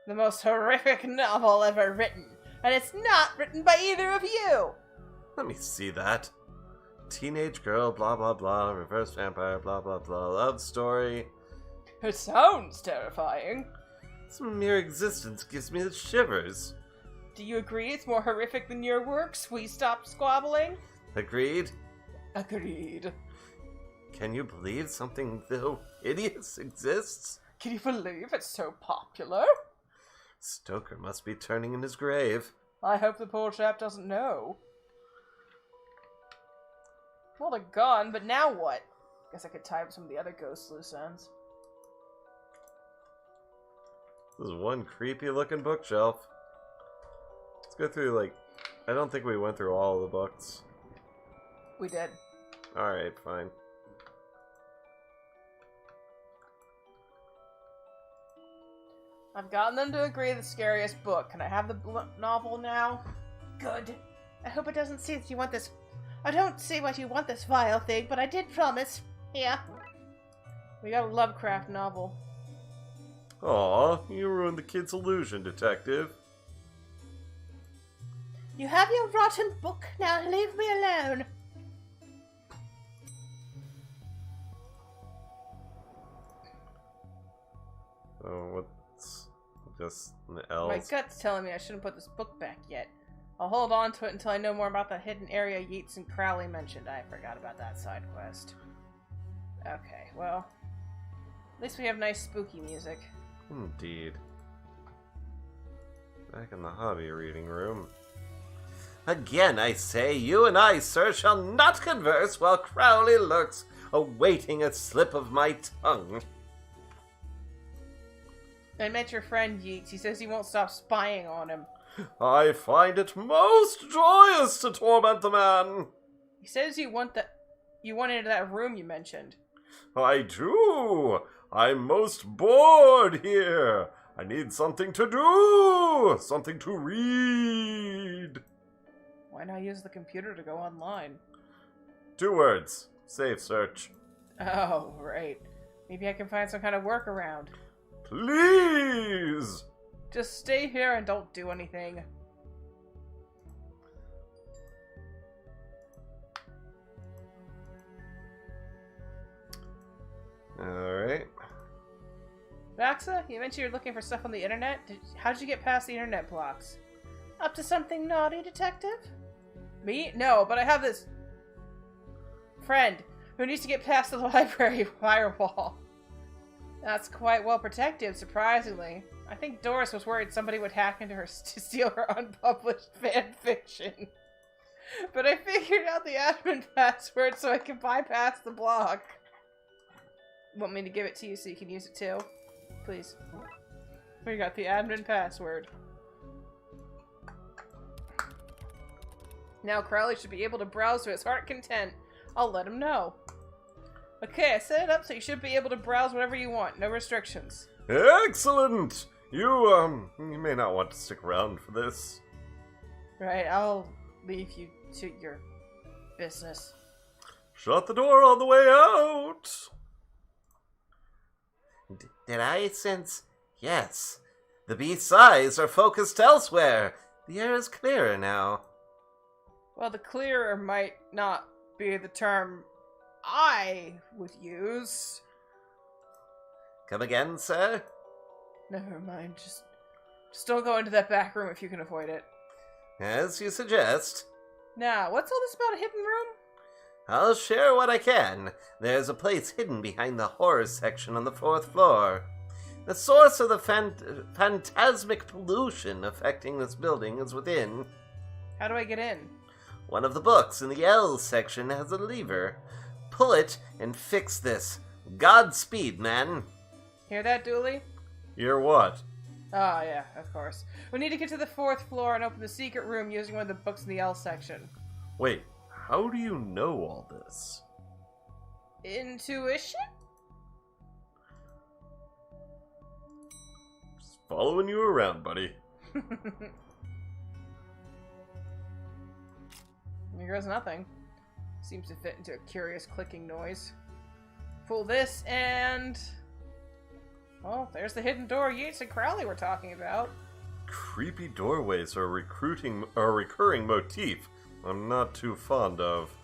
The most horrific novel ever written. And it's not written by either of you! Let me see that. Teenage girl, blah blah blah, reverse vampire, blah blah blah, love story. It sounds terrifying. Its mere existence gives me the shivers. Do you agree it's more horrific than your works? We stop squabbling? Agreed? Agreed. Can you believe something so hideous exists? Can you believe it's so popular? Stoker must be turning in his grave. I hope the poor chap doesn't know. Well, they're gone, but now what? Guess I could tie up some of the other ghost loose ends. This is one creepy looking bookshelf. Let's go through, like, I don't think we went through all of the books. We did. Alright, fine. I've gotten them to agree the scariest book. Can I have the novel now? Good. I hope it doesn't see that you want this. I don't see what you want this vile thing, but I did promise. Here. We got a Lovecraft novel. Aw, you ruined the kid's illusion, Detective. You have your rotten book, now leave me alone. Oh, what's just the L's? My gut's telling me I shouldn't put this book back yet. I'll hold on to it until I know more about the hidden area Yeats and Crowley mentioned. I forgot about that side quest. Okay, well, at least we have nice spooky music. Indeed. Back in the hobby reading room. Again, I say, you and I, sir, shall not converse while Crowley lurks, awaiting a slip of my tongue. I met your friend Yeats. He says he won't stop spying on him. I find it most joyous to torment the man. He says you want into that room you mentioned. I do. I'm most bored here. I need something to do. Something to read. Why not use the computer to go online? 2 words. Save search. Oh, right. Maybe I can find some kind of workaround. Please! Just stay here and don't do anything. Alright. Vaxa, you mentioned you're looking for stuff on the internet. How'd you get past the internet blocks? Up to something naughty, Detective? Me? No, but I have this friend who needs to get past the library firewall. That's quite well protected, surprisingly. I think Doris was worried somebody would hack into her to steal her unpublished fan fiction. But I figured out the admin password so I can bypass the block. Want me to give it to you so you can use it too? Please. We got the admin password. Now Crowley should be able to browse to his heart's content. I'll let him know. Okay, I set it up so you should be able to browse whatever you want. No restrictions. Excellent! You may not want to stick around for this. Right, I'll leave you to your business. Shut the door on the way out! Did I sense? Yes. The beast's eyes are focused elsewhere. The air is clearer now. Well, the clearer might not be the term I would use. Come again, sir? Never mind, just don't go into that back room if you can avoid it. As you suggest. Now, what's all this about a hidden room? I'll share what I can. There's a place hidden behind the horror section on the 4th floor. The source of the phantasmic pollution affecting this building is within. How do I get in? One of the books in the L section has a lever. Pull it and fix this. Godspeed, man. Hear that, Dooley? Hear what? Oh, yeah, of course. We need to get to the 4th floor and open the secret room using one of the books in the L section. Wait, how do you know all this? Intuition? Just following you around, buddy. Here goes nothing. Seems to fit into a curious clicking noise. Pull this and... well, there's the hidden door Yeats and Crowley were talking about. Creepy doorways are a recurring motif I'm not too fond of.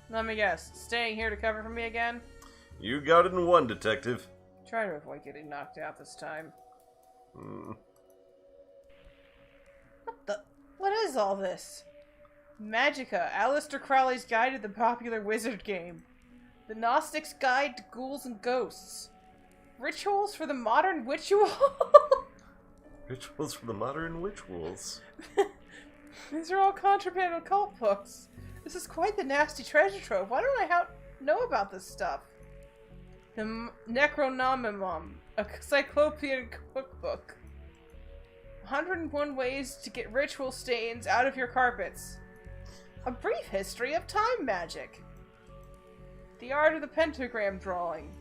Let me guess, staying here to cover for me again? You got it in one, Detective. Try to avoid getting knocked out this time. What is all this? Magica, Aleister Crowley's Guide to the Popular Wizard Game. The Gnostic's Guide to Ghouls and Ghosts. Rituals for the Modern Witchual? Rituals for the modern witchuals. These are all contraband occult books. This is quite the nasty treasure trove. Why don't I know about this stuff? The Necronomicon, a cyclopean cookbook. 101 ways to get ritual stains out of your carpets. A brief history of time magic. The art of the pentagram drawing.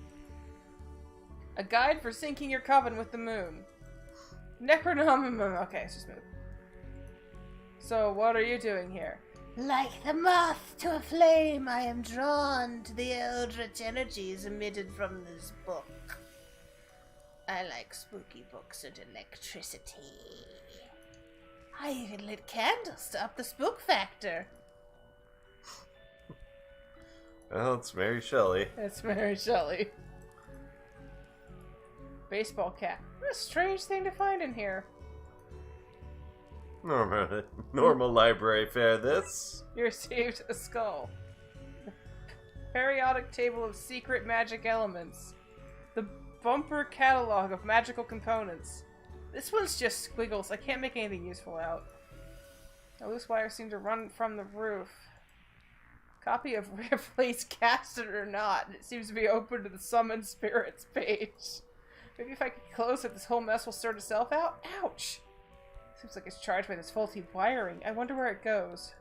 A guide for syncing your coven with the moon. Necronomicon. Okay, let's just move. So, what are you doing here? Like the moth to a flame, I am drawn to the eldritch energies emitted from this book. I like spooky books and electricity. I even lit candles to up the spook factor. Well, it's Mary Shelley. It's Mary Shelley. Baseball cap. What a strange thing to find in here. Normal library fare, this. You received a skull. Periodic table of secret magic elements. The bumper catalog of magical components. This one's just squiggles. I can't make anything useful out. A loose wire seemed to run from the roof. Copy of Ripley's Cast It or Not. It seems to be open to the Summon Spirits page. Maybe if I could close it, this whole mess will sort itself out? Ouch! Seems like it's charged by this faulty wiring. I wonder where it goes.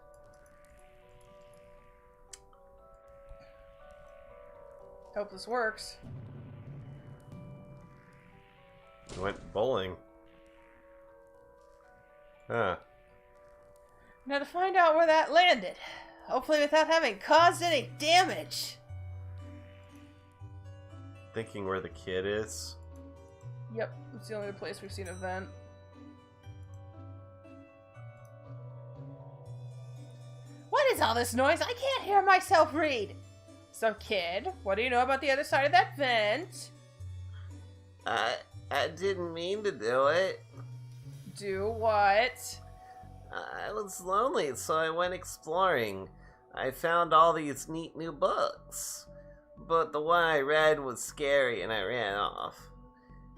Hope this works. Went bowling. Huh. Now to find out where that landed. Hopefully without having caused any damage. Thinking where the kid is. Yep, it's the only place we've seen a vent. What is all this noise? I can't hear myself read. So, kid, what do you know about the other side of that vent? I didn't mean to do it. Do what? I was lonely, so I went exploring. I found all these neat new books. But the one I read was scary and I ran off.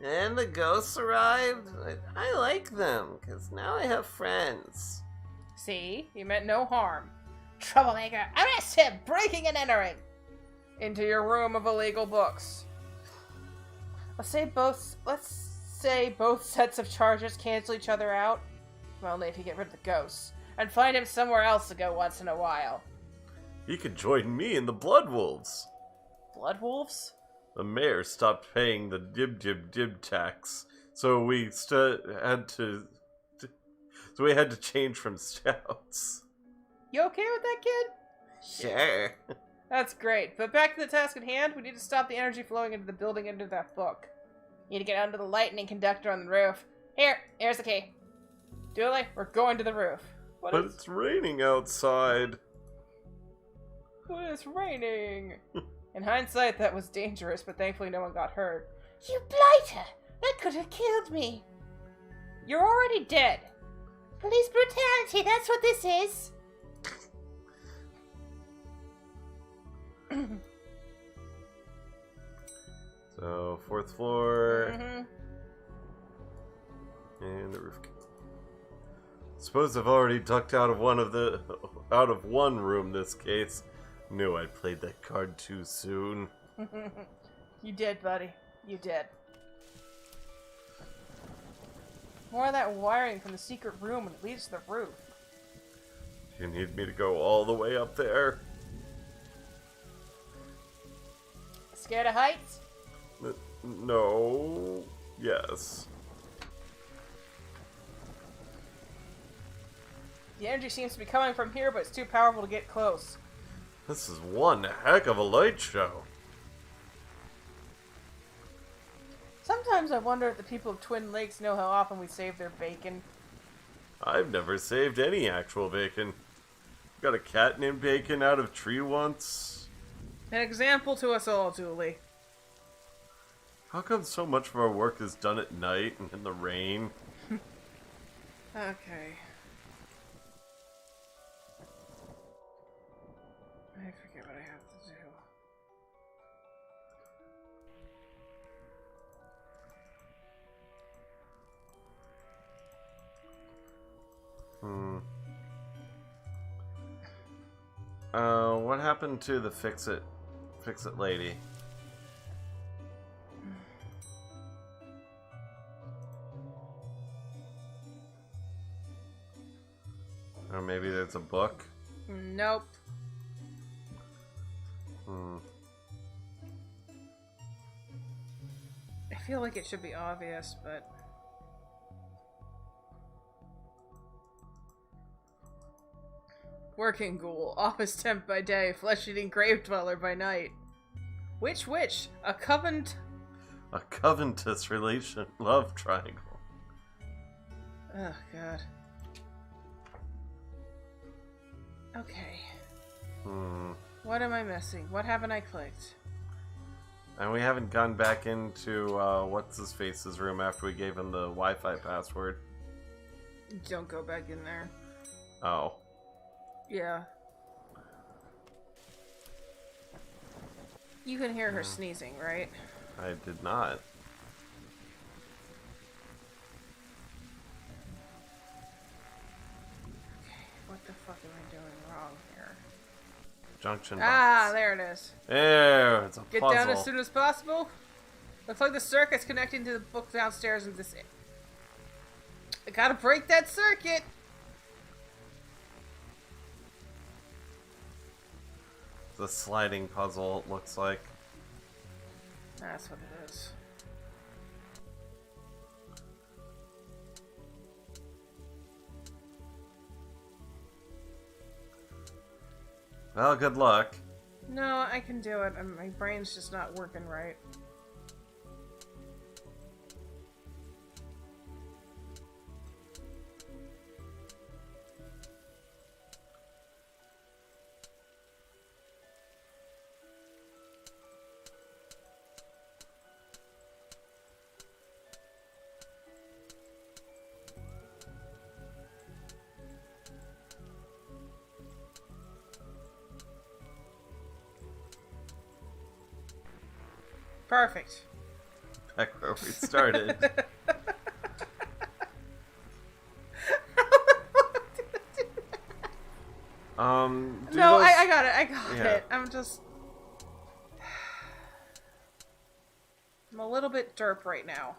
And the ghosts arrived. I like them, because now I have friends. See? You meant no harm. Troublemaker, arrest him! Breaking and entering! Into your room of illegal books. Let's say both sets of charges cancel each other out. Well, only if you get rid of the ghosts. And find him somewhere else to go once in a while. He could join me in the Blood Wolves. Blood Wolves? The mayor stopped paying the dib tax, so we had to change from stouts. You okay with that, kid? Sure. That's great, but back to the task at hand. We need to stop the energy flowing into the building into that book. You need to get under the lightning conductor on the roof. Here's the key. Dooley, we're going to the roof. But it's raining outside. But it's raining. In hindsight, that was dangerous, but thankfully no one got hurt. You blighter! That could have killed me. You're already dead. Police brutality, that's what this is. So, 4th floor. Mm-hmm. And the roof. Suppose I've already ducked out of one room this case. Knew I played that card too soon. You did, buddy. You did. More of that wiring from the secret room and it leads to the roof. You need me to go all the way up there? Scared of heights? No. Yes. The energy seems to be coming from here, but it's too powerful to get close. This is one heck of a light show. Sometimes I wonder if the people of Twin Lakes know how often we save their bacon. I've never saved any actual bacon. Got a cat named Bacon out of tree once. An example to us all, Julie. How come so much of our work is done at night and in the rain? Okay. I forget what I have to do. What happened to the fix-it lady? Or maybe there's a book? Nope. I feel like it should be obvious, but... Working ghoul, office temp by day, flesh-eating grave dweller by night. Which? A covent... A covetous relation love triangle. Oh, God. Okay. What am I missing? What haven't I clicked? And we haven't gone back into what's-his-face's room after we gave him the Wi-Fi password. Don't go back in there. Oh. Yeah. You can hear her sneezing, right? I did not. Okay, what the fuck am I doing wrong here? Junction Ah, box. there it is. There, it's a Get puzzle. down as soon as possible. Looks like the circuit's connecting to the book downstairs in this... I gotta break that circuit! The sliding puzzle, it looks like. That's what it is. Well, good luck. No, I can do it. My brain's just not working right. Perfect. Back where we started. Do No, those- I got it. I got Yeah. it. I'm just... I'm a little bit derp right now.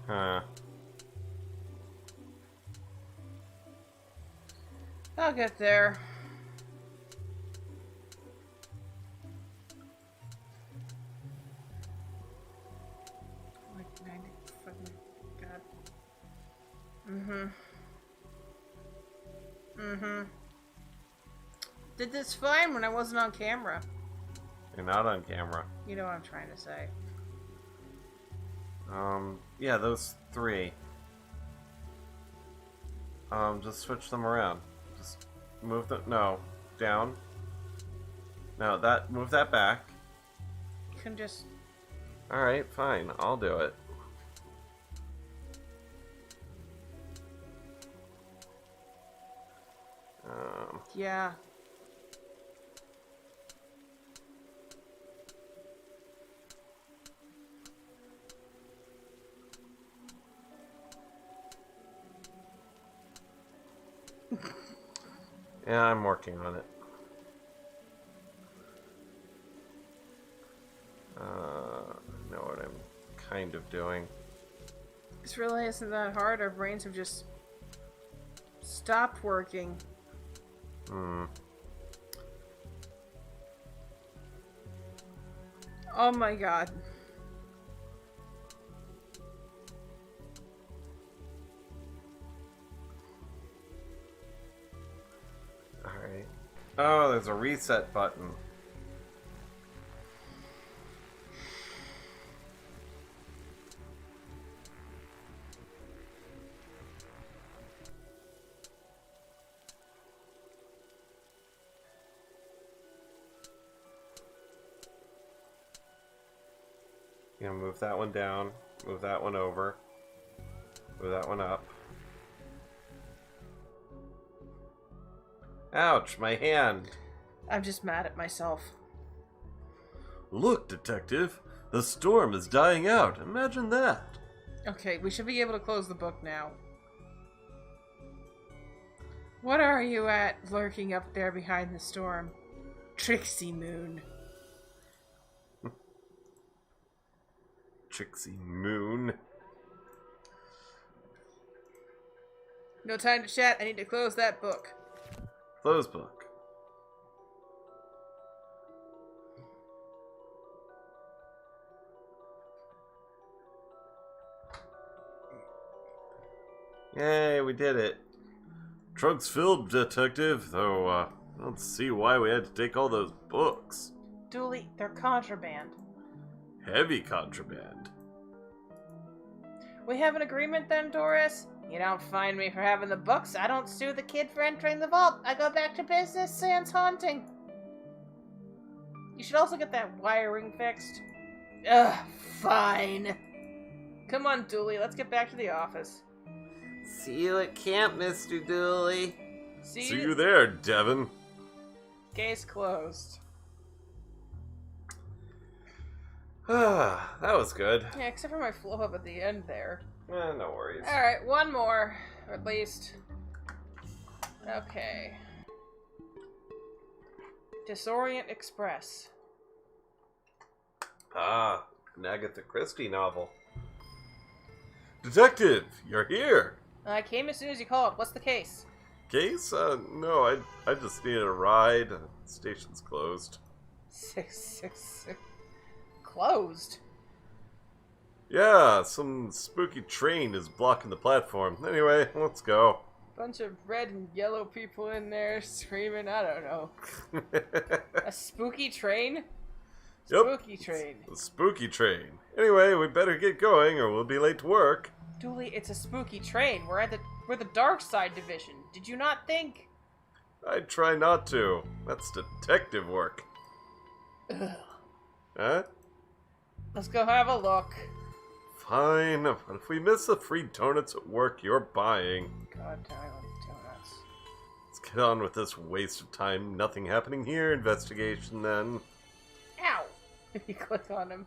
Huh. I'll get there. Like 90 fucking god. Did this fine when I wasn't on camera. You're not on camera. You know what I'm trying to say. Yeah, those three. Just switch them around. Just move them. No, down. No, move that back. You can just... Alright, fine. I'll do it. Yeah. Yeah, I'm working on it. I know what I'm kind of doing. This really isn't that hard. Our brains have just stopped working. Oh my god. Alright. Oh, there's a reset button. You know, move that one down. Move that one over. Move that one up. Ouch, my hand. I'm just mad at myself. Look, Detective. The storm is dying out. Imagine that. Okay, we should be able to close the book now. What are you at, lurking up there behind the storm? Trixie Moon. Trixie Moon. No time to chat, I need to close that book. Close book. Yay, we did it. Trunk's filled, Detective, though, I don't see why we had to take all those books. Dooley, they're contraband. Heavy contraband. We have an agreement then, Doris? You don't fine me for having the books. I don't sue the kid for entering the vault. I go back to business sans haunting. You should also get that wiring fixed. Ugh, fine. Come on, Dooley, let's get back to the office. See you at camp, Mr. Dooley. See you there, Devin. Case closed. That was good. Yeah, except for my flow up at the end there. No worries. Alright, one more. Or at least. Okay. Disorient Express. Ah, an Agatha Christie novel. Detective, you're here. I came as soon as you called. What's the case? Case? No, I just needed a ride. Station's closed. 666. Closed? Yeah, some spooky train is blocking the platform. Anyway, let's go. Bunch of red and yellow people in there screaming. I don't know. A spooky train? Yep. Spooky train. The spooky train. Anyway, we better get going or we'll be late to work. Dooley, it's a spooky train. We're the Darkside division. Did you not think? I try not to. That's detective work. Ugh. Huh? Let's go have a look. Fine, but if we miss the free donuts at work you're buying. God damn donuts. Let's get on with this waste of time. Nothing happening here. Investigation then. Ow! If you click on him.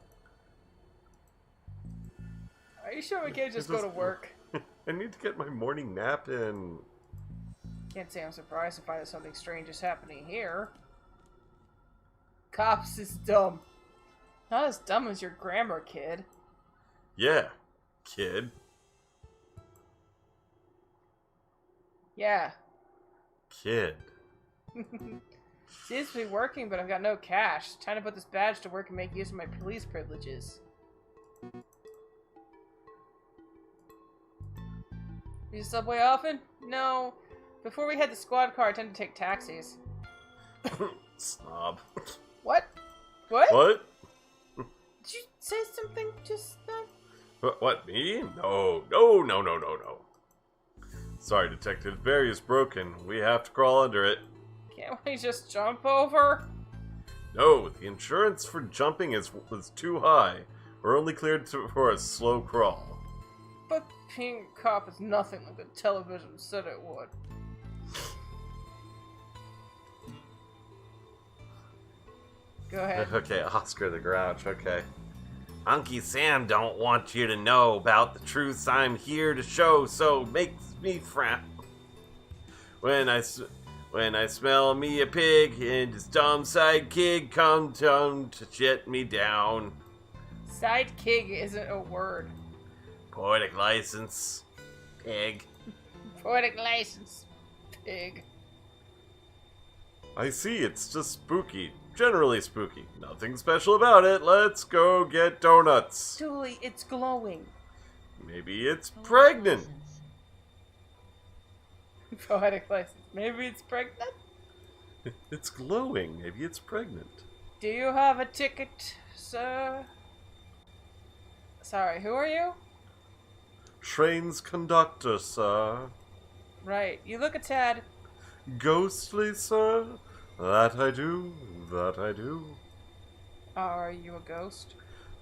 Are you sure we can't just go to work? I need to get my morning nap in. Can't say I'm surprised to find that something strange is happening here. Cops is dumb. Not as dumb as your grammar, kid. Yeah, kid. Yeah. Kid. Seems to be working, but I've got no cash. Time to put this badge to work and make use of my police privileges. Use the subway often? No. Before we had the squad car, I tend to take taxis. Snob. What? What? What? Did you say something just then? What, me? No. Sorry, Detective. Barrier is broken. We have to crawl under it. Can't we just jump over? No, the insurance for jumping was too high. We're only cleared for a slow crawl. But being a cop is nothing like the television said it would. Go ahead. Okay, Oscar the Grouch, okay. Unky Sam don't want you to know about the truths I'm here to show, so makes me frown. When I smell me a pig, and his dumb sidekick come down to shut me down. Sidekick isn't a word. Poetic license. Pig. Poetic license. Pig. I see, it's just spooky. Generally spooky. Nothing special about it. Let's go get donuts. Dooley, it's glowing. Maybe it's pregnant. Poetic license. Maybe it's pregnant? It's glowing. Maybe it's pregnant. Do you have a ticket, sir? Sorry, who are you? Train's conductor, sir. Right, you look a tad... Ghostly, sir? That I do. Are you a ghost?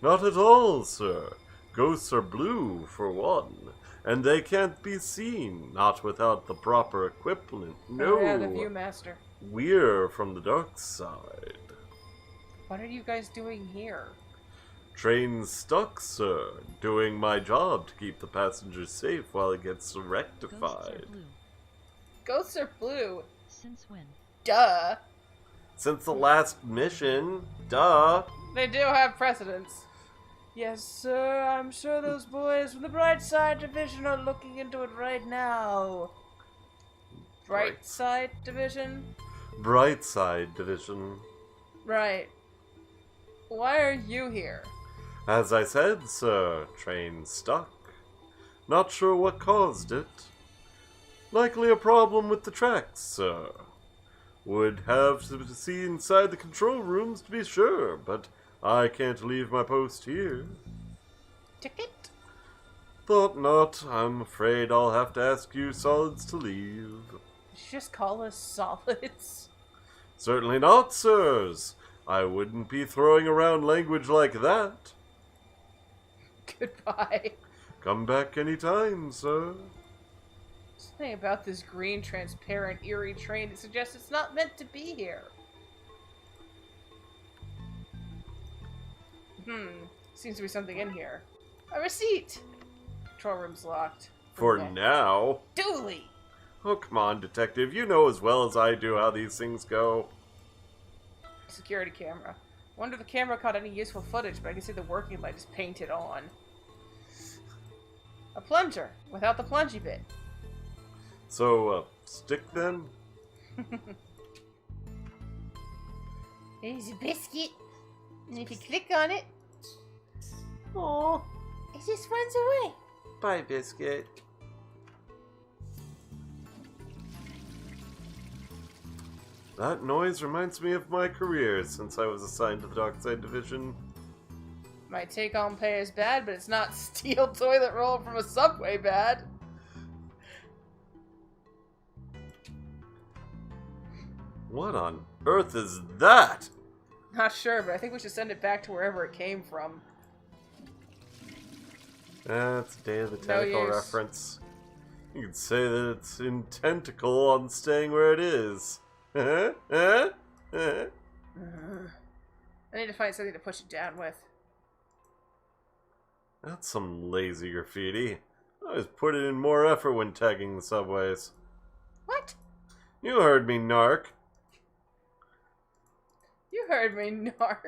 Not at all, sir. Ghosts are blue, for one, and they can't be seen, not without the proper equipment. No, Oh, yeah, the Viewmaster. we're from the dark side. What are you guys doing here? Train stuck, sir. Doing my job to keep the passengers safe while it gets Ghosts are rectified. blue. Ghosts are blue. Since when? Duh. Since the last mission, duh. They do have precedence. Yes, sir. I'm sure those boys from the Brightside Division are looking into it right now. Brightside Division? Brightside Division. Right. Why are you here? As I said, sir, train stuck. Not sure what caused it. Likely a problem with the tracks, sir. Would have to see inside the control rooms to be sure, but I can't leave my post here. Ticket? Thought not. I'm afraid I'll have to ask you solids to leave. Did you just call us solids? Certainly not, sirs. I wouldn't be throwing around language like that. Goodbye. Come back any time, sir. Something about this green, transparent, eerie train that suggests it's not meant to be here. Seems to be something in here. A receipt! Control room's locked. For Okay. now. Dooley! Oh, come on, detective. You know as well as I do how these things go. Security camera. Wonder if the camera caught any useful footage, but I can see the working light is painted on. A plunger, without the plungy bit. So, stick then? There's a biscuit. And if you click on it, Aw, it just runs away. bye, biscuit. That noise reminds me of my career since I was assigned to the Darkside Division. My take on pay is bad, but it's not steel toilet roll from a subway bad. What on earth is that? Not sure, but I think we should send it back to wherever it came from. That's Day of the No Tentacle use. reference. You could say that it's in tentacle on staying where it is. I need to find something to push it down with. That's some lazy graffiti. I always put it in more effort when tagging the subways. What? You heard me, narc. You heard me, narc.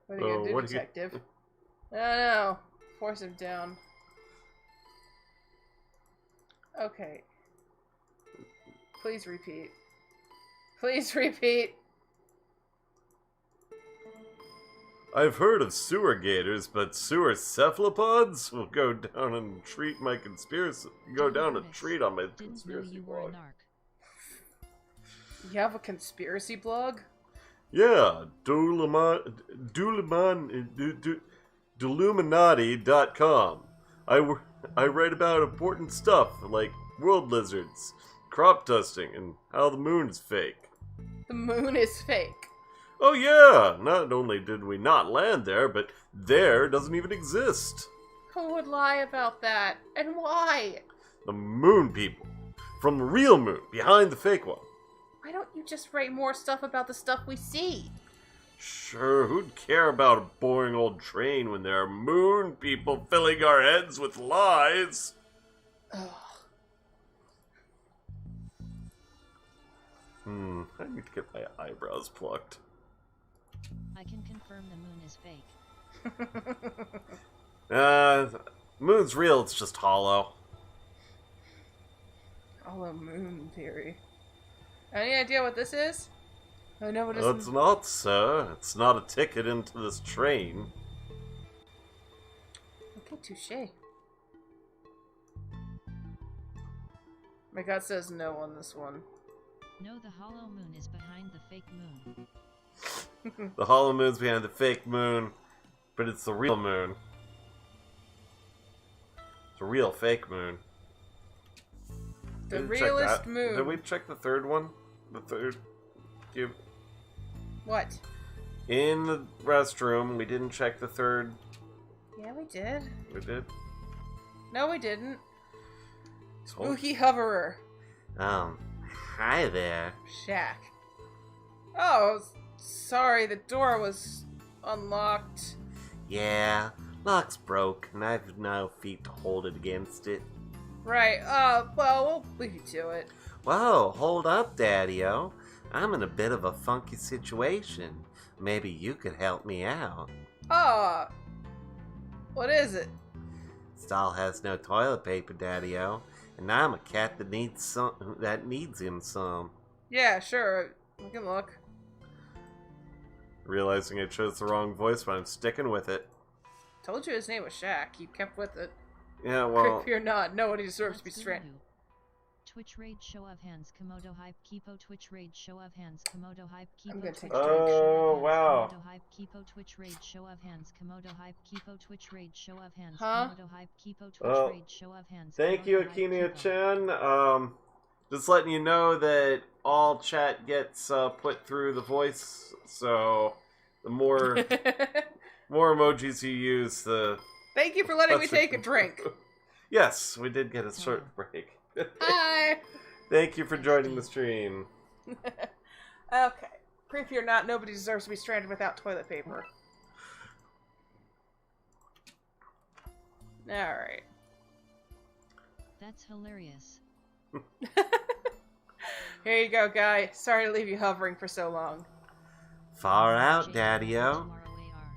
What are you gonna do, what detective? I don't know. Force him down. Okay. Please repeat. Please repeat. I've heard of sewer gators, but sewer cephalopods will go down and treat my conspiracy. Go down a treat on my Didn't know conspiracy you were a blog. narc. You have a conspiracy blog? Yeah, Duluminati.com. I write about important stuff like world lizards, crop dusting, and how the moon is fake. The moon is fake. Oh yeah, not only did we not land there, but there doesn't even exist. Who would lie about that? And why? The moon people. From the real moon, behind the fake one. Why don't you just write more stuff about the stuff we see? Sure, who'd care about a boring old train when there are moon people filling our heads with lies? Ugh. I need to get my eyebrows plucked. I can confirm the moon is fake. Moon's real, it's just hollow. Hollow moon theory. Any idea what this is? I know what It's not, sir. It's not a ticket into this train. Okay, touche. My gut says no on this one. No, the hollow moon is behind the fake moon. The hollow moon's behind the fake moon, but it's the real moon. It's a real fake moon. The Did we check realest that? moon. Did we check the third one? The third... What? In the restroom. We didn't check the third. Yeah, we did. We did? No, we didn't. So, Spooky hoverer. Hi there. Shack. Oh, sorry, the door was unlocked. Yeah, lock's broke, and I've no feet to hold it against it. Right, well, we'll leave you to it. Whoa, hold up, Daddy-O. I'm in a bit of a funky situation. Maybe you could help me out. What is it? Stall has no toilet paper, Daddy-O, and I'm a cat that needs him some. Yeah, sure, we can look. realizing I chose the wrong voice, but I'm sticking with it. Told you his name was Shack, you kept with it. Yeah, well... Creepy or not, nobody deserves to be Let's stranded. do. Twitch raid show of hands Komodo hype Kipo Twitch raid show of hands Komodo hype I'm Kipo gonna Twitch take raid a drink. Oh, wow. Komodo hype Kipo Twitch raid show of hands Komodo hype Kipo Twitch raid show of hands Huh? Komodo hype Kipo Twitch Oh, raid show of hands. Thank you, Komodo hype Kipo. Akinia-chan. Just letting you know that all chat gets put through the voice, so the more more emojis you use, the... Thank you for letting me That's take a right. drink. Yes, we did get a short break. Hi! Thank you for joining the stream. Okay. Creepy or not, nobody deserves to be stranded without toilet paper. Alright. That's hilarious. Here you go, guy. Sorry to leave you hovering for so long. Far out, Jake, Daddy-O. tomorrow AR.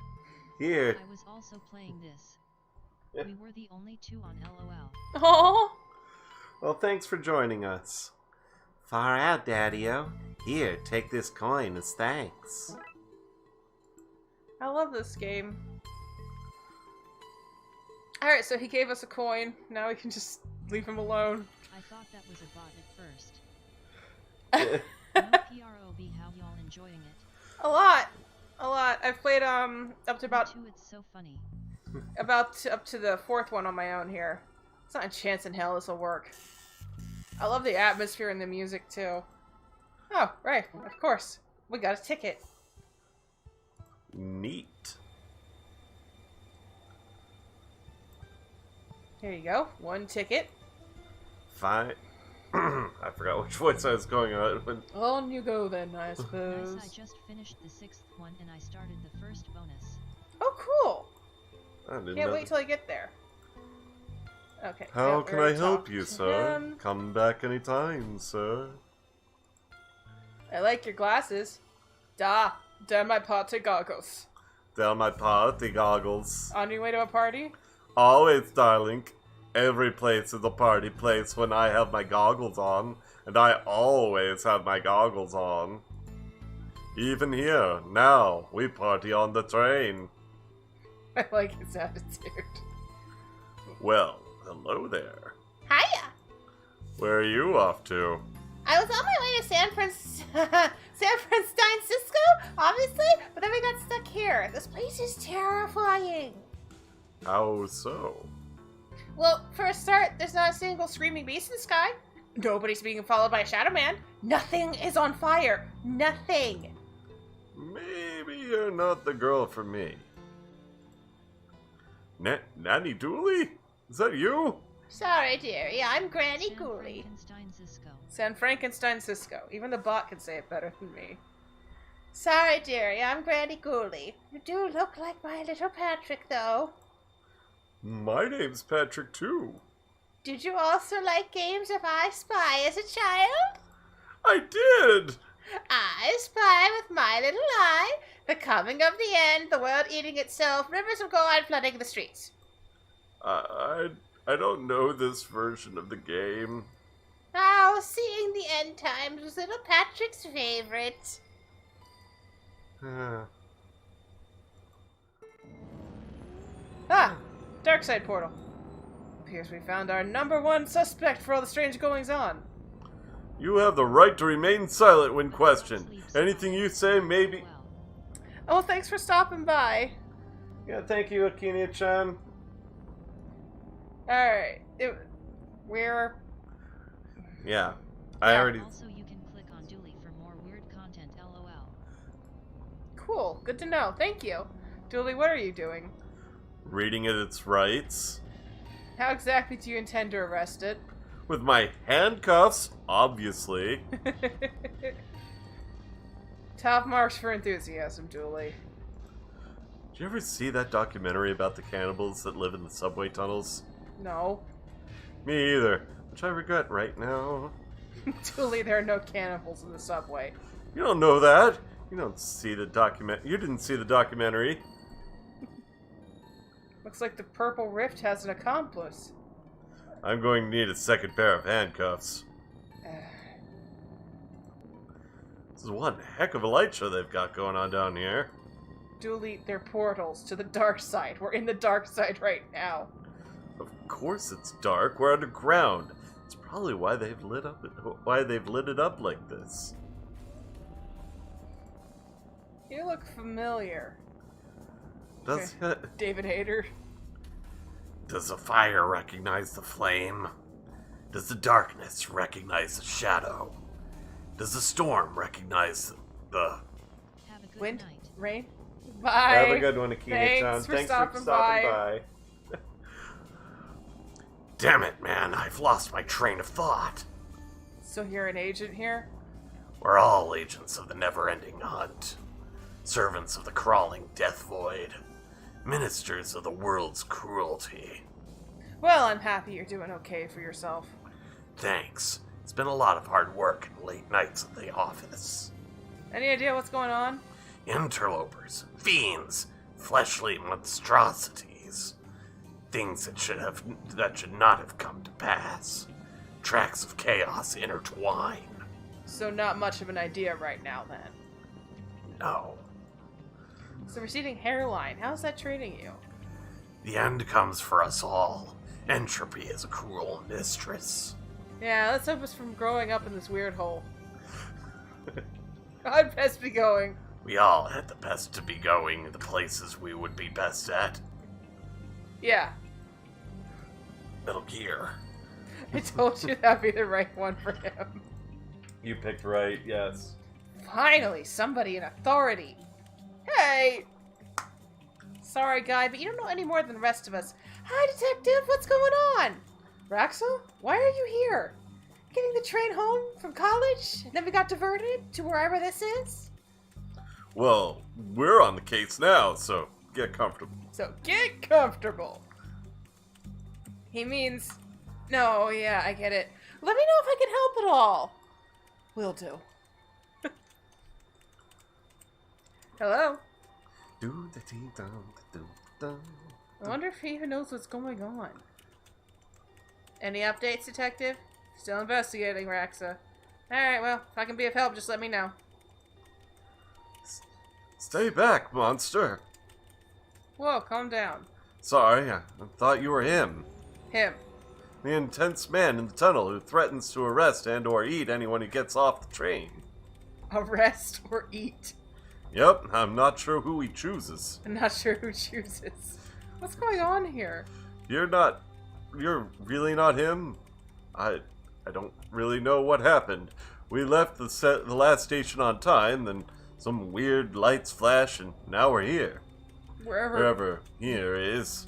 Here, I was also playing this. We were the only two on LOL. Oh! Well, thanks for joining us. far out, Daddy-O. Here, take this coin as thanks. I love this game. Alright, so he gave us a coin. Now we can just leave him alone. I thought that was a bot at first. No PROB, how y'all enjoying it? A lot. A lot. I've played up to about Me too, it's so funny. up to the fourth one on my own here. It's not a chance in hell this will work. I love the atmosphere and the music too. Oh, right, of course. We got a ticket. Neat. Here you go. One ticket. Fine. I forgot which voice I was going on. On you go then, I Nice, suppose. I just finished the 6th one and I started the first bonus. Oh, cool. I didn't Can't know. wait till I get there. Okay. How yeah, we can I already help talked you, to sir? him. Come back anytime, sir. I like your glasses. Da my party goggles. Down my party goggles. On your way to a party? Always, darling. Every place is a party place when I have my goggles on, and I always have my goggles on. Even here, now, we party on the train. I like his attitude. Well, hello there. Hiya! Where are you off to? I was on my way to San Francisco, obviously, but then we got stuck here. This place is terrifying. How so? Well, for a start, there's not a single screaming beast in the sky. Nobody's being followed by a shadow man. Nothing is on fire. Nothing. Maybe you're not the girl for me. Nanny Dooley? Is that you? Sorry, dearie. I'm Granny San Ghoulie. Frankenstein Cisco. San Frankenstein Cisco. Even the bot can say it better than me. Sorry, dearie. I'm Granny Ghoulie. You do look like my little Patrick, though. My name's Patrick, too. Did you also like games of I Spy as a child? I did! I spy with my little eye, the coming of the end, the world eating itself, rivers of gold flooding the streets. I don't know this version of the game. Oh, seeing the end times was little Patrick's favorite. Ah! Darkside portal. Appears we found our #1 suspect for all the strange goings-on. You have the right to remain silent when questioned. Anything you say may be... Well, Oh, thanks for stopping by. Yeah, thank you, Akinia-chan. Alright. We're... Yeah, I already... also, you can click on Dooley for more weird content. LOL. cool. Good to know. Thank you. Dooley, what are you doing? Reading it its rights. How exactly do you intend to arrest it? With my handcuffs, obviously. Top marks for enthusiasm, Dooley. Did you ever see that documentary about the cannibals that live in the subway tunnels? No. Me either, which I regret right now. Dooley, there are no cannibals in the subway. You don't know that. You don't see the You didn't see the documentary. Looks like the Purple Rift has an accomplice. I'm going to need a second pair of handcuffs. This is one heck of a light show they've got going on down here. Dooley, they're portals to the dark side. We're in the dark side right now. Of course it's dark. We're underground. It's probably why they've lit it up like this. You look familiar. Does David Hayter. Does the fire recognize the flame? Does the darkness recognize the shadow? Does the storm recognize the Have a good Wind? night. Rain? Bye. Have a good one, Akina-chan. Thanks for stopping by. Damn it, man. I've lost my train of thought. So you're an agent here? We're all agents of the never-ending hunt. Servants of the crawling death void. Ministers of the world's cruelty. Well, I'm happy you're doing okay for yourself. Thanks. It's been a lot of hard work and late nights at the office. Any idea what's going on? Interlopers, fiends, fleshly monstrosities. Things that should not have come to pass. Tracks of chaos intertwine. So not much of an idea right now, then. No. So receding hairline, how's that treating you? The end comes for us all. Entropy is a cruel mistress. Yeah, let's hope it's from growing up in this weird hole. I'd best be going. We all had the best to be going the places we would be best at. Yeah, Metal Gear. I told you that'd be the right one for him. You picked right, yes. Finally, somebody in authority. Hey! Sorry, guy, but you don't know any more than the rest of us. Hi, detective, what's going on? Raxel, why are you here? Getting the train home from college? And then we got diverted to wherever this is? Well, we're on the case now, so get comfortable. So get comfortable. He means... No, yeah, I get it. Let me know if I can help at all. Will do. Hello? I wonder if he even knows what's going on. Any updates, detective? Still investigating, Raxa. Alright, well, if I can be of help, just let me know. Stay back, monster. Whoa, calm down. Sorry, I thought you were him. Him. The intense man in the tunnel who threatens to arrest and or eat anyone who gets off the train. Arrest or eat. Yep, I'm not sure who he chooses. I'm not sure who chooses. What's going on here? You're really not him? I don't really know what happened. We left the last station on time, then some weird lights flash, and now we're here. Wherever here is.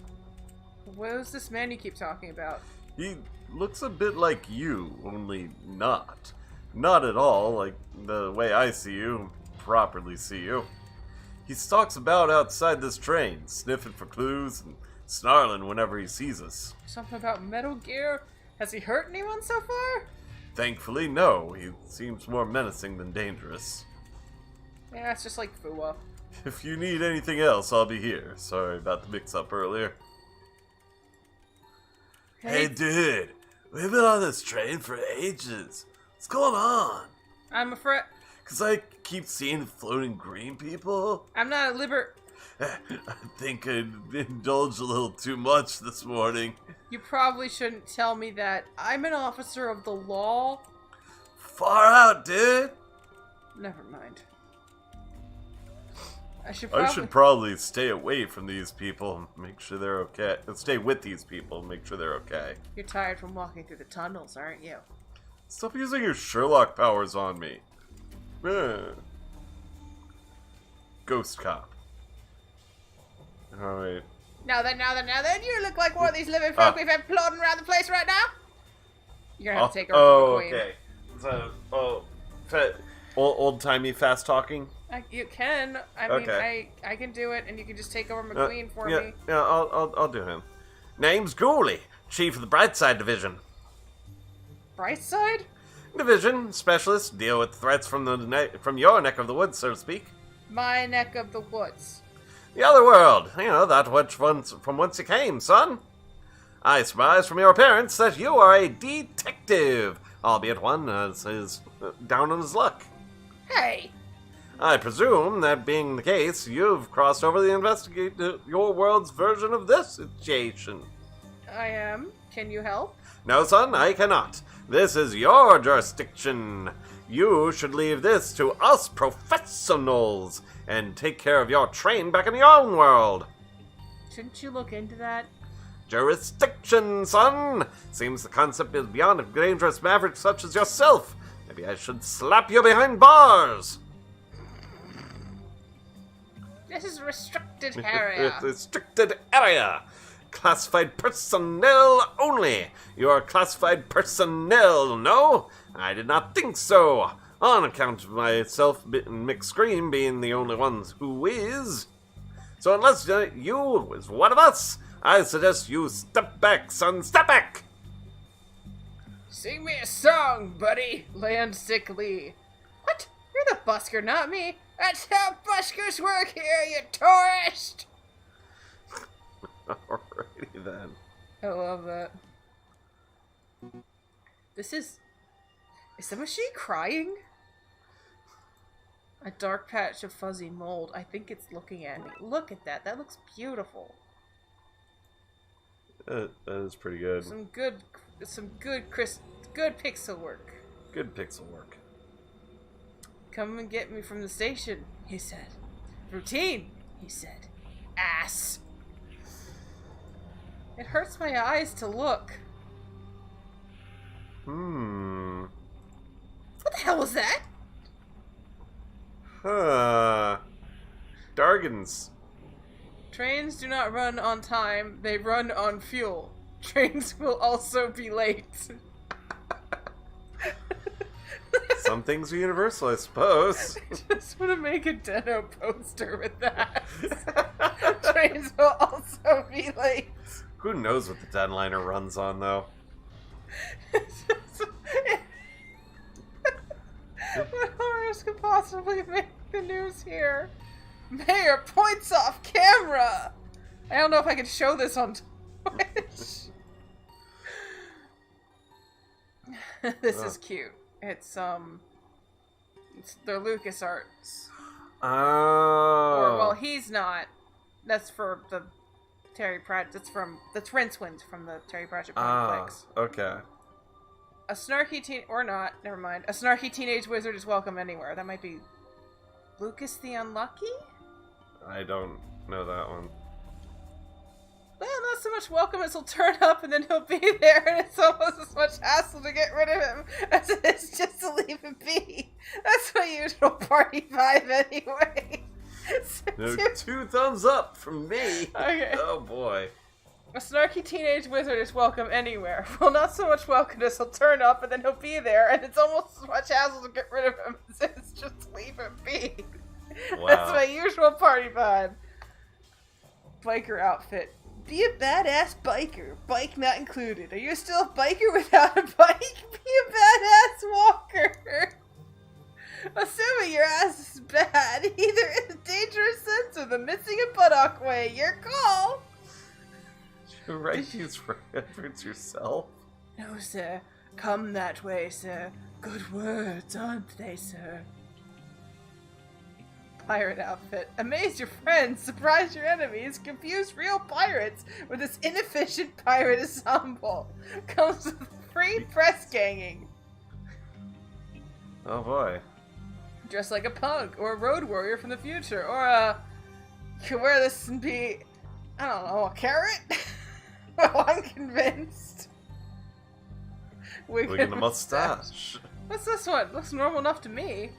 Who's this man you keep talking about? He looks a bit like you, only not. Not at all like the way I see you, properly see you. He stalks about outside this train, sniffing for clues and snarling whenever he sees us. Something about Metal Gear? Has he hurt anyone so far? Thankfully, no. He seems more menacing than dangerous. Yeah, it's just like Fua. If you need anything else, I'll be here. Sorry about the mix-up earlier. Hey, dude. We've been on this train for ages. What's going on? I'm afraid... Because I keep seeing floating green people. I'm not a I think I indulged a little too much this morning. You probably shouldn't tell me that. I'm an officer of the law. Far out, dude. Never mind. I should probably stay away from these people and make sure they're okay. Stay with these people and make sure they're okay. You're tired from walking through the tunnels, aren't you? Stop using your Sherlock powers on me. Ghost cop. Alright. Now then, you look like one of these living folk we've had plodding around the place right now. You're gonna have to take over from the queen. Okay. So, old-timey fast talking? You can. I mean, I can do it, and you can just take over McQueen for me. Yeah, I'll do him. Name's Ghoulie, chief of the Brightside Division. Brightside? Division, specialist, deal with threats from your neck of the woods, so to speak. My neck of the woods. The other world, that from whence you came, son. I surmise from your appearance that you are a detective, albeit one is down on his luck. Hey! I presume that being the case, you've crossed over to investigate your world's version of this situation. I am. Can you help? No, son, I cannot. This is your jurisdiction. You should leave this to us professionals and take care of your train back in your own world. Shouldn't you look into that? Jurisdiction, son! Seems the concept is beyond a dangerous maverick such as yourself. Maybe I should slap you behind bars. This is a restricted area. It's a restricted area. Classified personnel only. You are classified personnel, no? I did not think so. On account of myself and McScream being the only ones who is. So unless you is one of us, I suggest you step back, son. Step back! Sing me a song, buddy, Landsick Lee. What? You're the busker, not me. That's how buskers work here, you tourist! Alrighty then. I love that. Is the machine crying? A dark patch of fuzzy mold. I think it's looking at me. Look at that. That looks beautiful. That is pretty good. Some good pixel work. Good pixel work. Come and get me from the station, he said. Routine, he said. Ass. It hurts my eyes to look. What the hell was that? Dargans. Trains do not run on time, they run on fuel. Trains will also be late. Some things are universal, I suppose. I just want to make a Deno poster with that. Trains will also be late. Who knows what the deadliner runs on, though? What horrors could possibly make the news here? Mayor points off camera! I don't know if I can show this on Twitch. This is cute. It's their LucasArts. Oh. Or, well, he's not. That's for the Terry Pratchett. That's Rincewind from the Terry Pratchett comics. Okay. A snarky or not, never mind. A snarky teenage wizard is welcome anywhere. That might be Lucas the Unlucky? I don't know that one. Well, not so much welcome as he'll turn up and then he'll be there, and it's almost as much hassle to get rid of him as it is just to leave him be. That's my usual party vibe anyway. No, 2 thumbs up from me. Okay. Oh boy. A snarky teenage wizard is welcome anywhere. Well, not so much welcome as he'll turn up and then he'll be there, and it's almost as much hassle to get rid of him as it is just to leave him be. Wow. That's my usual party vibe. Biker outfit. Be a badass biker. Bike not included. Are you still a biker without a bike? Be a badass walker. Assuming your ass is bad, either in the dangerous sense or the missing a buttock way. Your call. You write these reference yourself? No, sir. Come that way, sir. Good words, aren't they, sir? Pirate outfit. Amaze your friends, surprise your enemies, confuse real pirates with this inefficient pirate ensemble. Comes with free press ganging. Oh boy. Dress like a punk or a road warrior from the future, or you can wear this and be, I don't know, a carrot? Well, I'm convinced. Wig and a mustache. What's this one? Looks normal enough to me.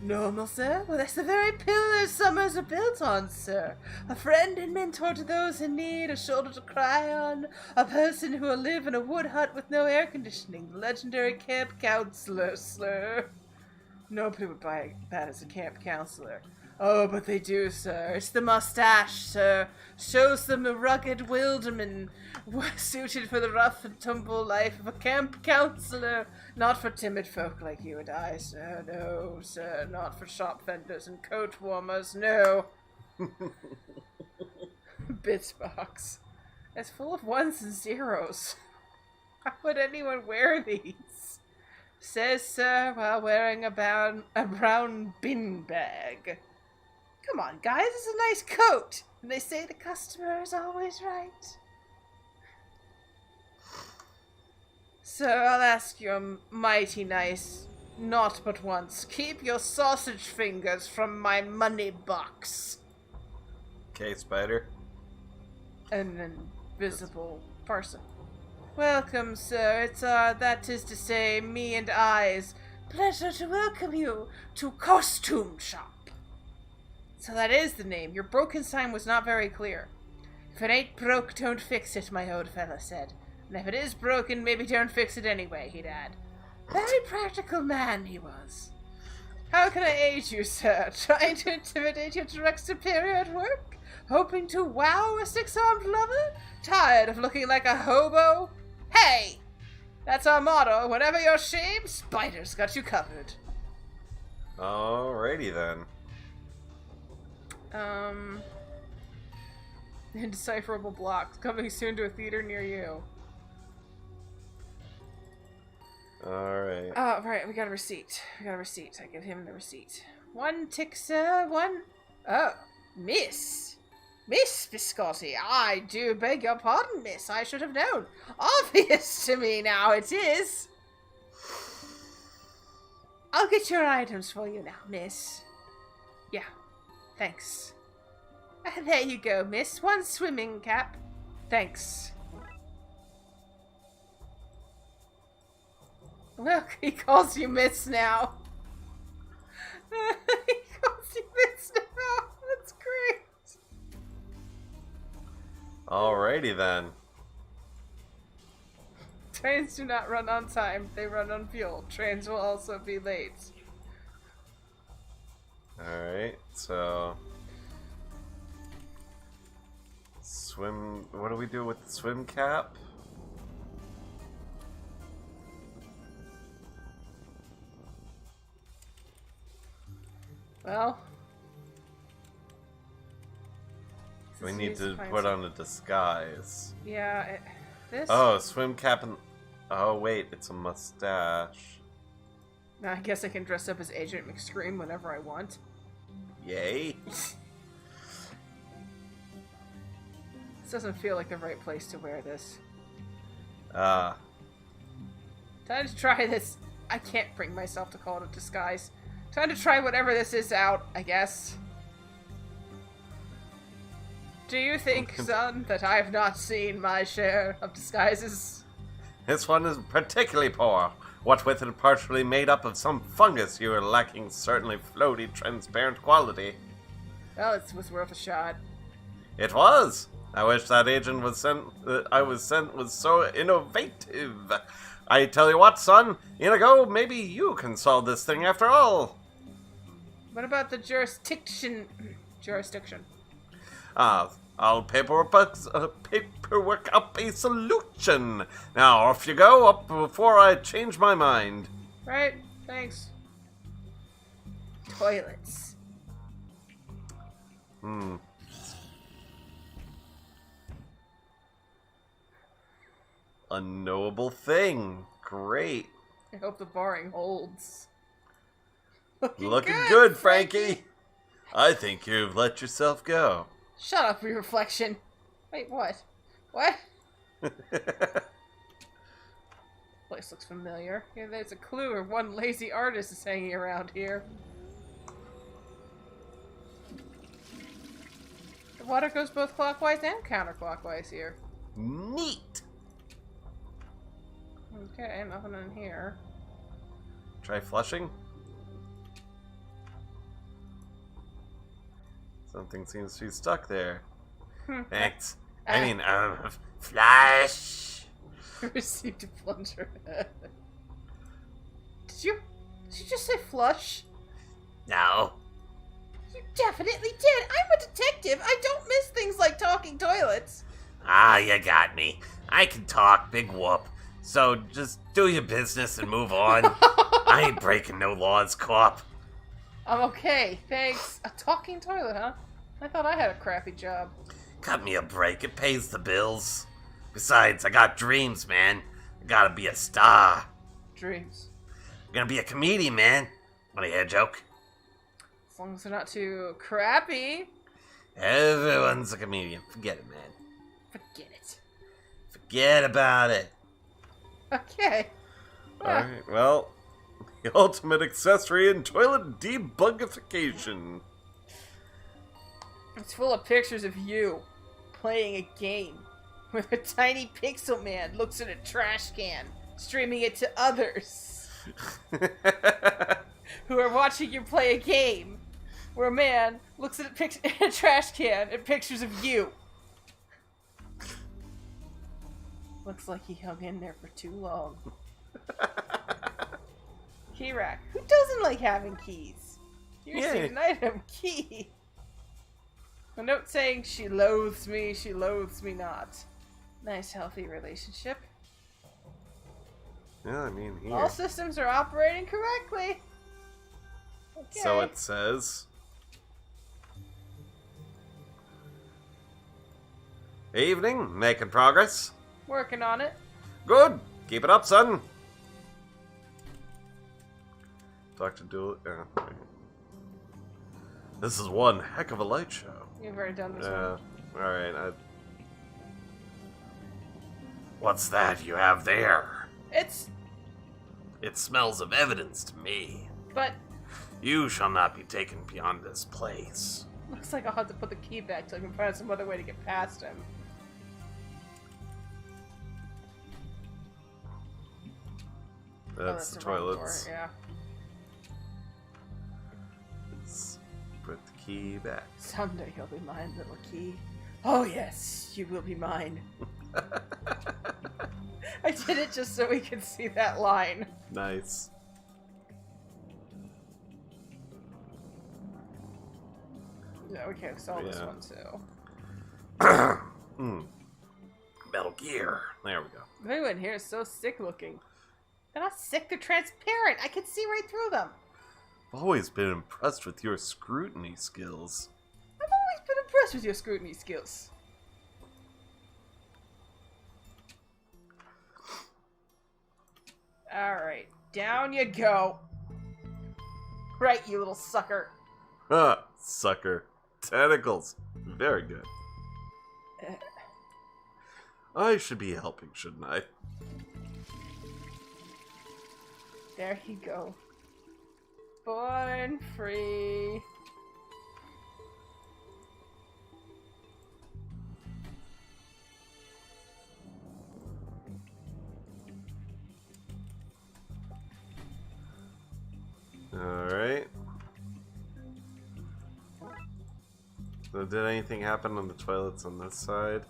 Normal, sir? Well, that's the very pillar summers are built on, sir. A friend and mentor to those in need, a shoulder to cry on, a person who will live in a wood hut with no air conditioning, the legendary camp counselor, sir. Nobody would buy that as a camp counselor. Oh, but they do, sir. It's the mustache, sir. Shows them a rugged wilderman suited for the rough and tumble life of a camp counselor. Not for timid folk like you and I, sir. No, sir. Not for shop vendors and coat warmers. No. Bitsbox. It's full of ones and zeros. How would anyone wear these? Says, sir, while wearing a brown bin bag. Come on, guys, it's a nice coat. And they say the customer is always right. Sir, I'll ask you a mighty nice, not but once. Keep your sausage fingers from my money box. Okay, Spider. An invisible person. Welcome, sir. It's that is to say, me and I's pleasure to welcome you to Costume Shop. So that is the name. Your broken sign was not very clear. If it ain't broke, don't fix it, my old fella said. And if it is broken, maybe don't fix it anyway, he'd add. Very practical man he was. How can I aid you, sir? Trying to intimidate your direct superior at work? Hoping to wow a six-armed lover? Tired of looking like a hobo? Hey! That's our motto. Whenever you're shamed, Spider's got you covered. Alrighty then. Indecipherable blocks coming soon to a theater near you. Alright. Oh, right, we got a receipt. I give him the receipt. One tick, sir, one... Oh, Miss Biscotti, I do beg your pardon, miss. I should have known. Obvious to me now, it is. I'll get your items for you now, miss. Yeah, thanks. There you go, miss. One swimming cap. Thanks. Well, he calls you miss now. He calls you miss now. That's great. Alrighty then. Trains do not run on time. They run on fuel. Trains will also be late. Alright, so... Swim... What do we do with the swim cap? Well... We need to put on a disguise. Yeah, this... Oh, swim cap and... Oh, wait, it's a mustache. I guess I can dress up as Agent McScream whenever I want. Yay. This doesn't feel like the right place to wear this. Ah. Time to try this. I can't bring myself to call it a disguise. Time to try whatever this is out, I guess. Do you think, son, that I've not seen my share of disguises? This one is particularly poor. What with it partially made up of some fungus, you are lacking certainly floaty, transparent quality. Well, it was worth a shot. It was! I wish that agent was sent was so innovative. I tell you what, son, Inigo, maybe you can solve this thing after all. What about the jurisdiction? I'll paperwork up a solution. Now, off you go, up before I change my mind. Right, thanks. Toilets. Unknowable thing. Great. I hope the barring holds. Looking good, Frankie. I think you've let yourself go. Shut up, reflection. Wait, what? What? Place looks familiar. Yeah, there's a clue or one lazy artist is hanging around here. The water goes both clockwise and counterclockwise here. Neat. Okay, nothing in here. Try flushing. Something seems to be stuck there. Thanks. Flush. Received a plunger. Did you just say flush? No. You definitely did. I'm a detective. I don't miss things like talking toilets. Ah, you got me. I can talk, big whoop. So just do your business and move on. I ain't breaking no laws, cop. I'm okay, thanks. A talking toilet, huh? I thought I had a crappy job. Cut me a break, it pays the bills. Besides, I got dreams, man. I gotta be a star. Dreams. I'm gonna be a comedian, man. Wanna hear a joke? As long as they're not too crappy. Everyone's a comedian. Forget it, man. Forget it. Forget about it. Okay. Alright, well, the ultimate accessory in toilet debugification. It's full of pictures of you playing a game where a tiny pixel man looks at a trash can, streaming it to others who are watching you play a game where a man looks at a trash can and pictures of you. Looks like he hung in there for too long. Key rack. Who doesn't like having keys? You received an item. Key. A note saying she loathes me not. Nice, healthy relationship. Yeah, I mean, here. All systems are operating correctly. Okay. So it says. Evening, making progress. Working on it. Good, keep it up, son. Dr. Dooley. This is one heck of a light show. You've already done this Yeah. one. Alright, What's that you have there? It's... It smells of evidence to me. But... You shall not be taken beyond this place. Looks like I'll have to put the key back till I can find some other way to get past him. that's the wrong door, toilets. yeah. Let's put the key back. Someday you'll be mine, little key. Oh yes, you will be mine. I did it just so we could see that line. Nice. Yeah, we can't solve this Yeah. one too. Metal Gear. There we go. Everyone here is so sick looking. They're not sick, they're transparent. I can see right through them. I've always been impressed with your scrutiny skills. I've always been impressed with your scrutiny skills. Alright, down you go. Right, you little sucker. Ha! Sucker. Tentacles. Very good. I should be helping, shouldn't I? There you go. Born free. Alright. So did anything happen on the toilets on this side?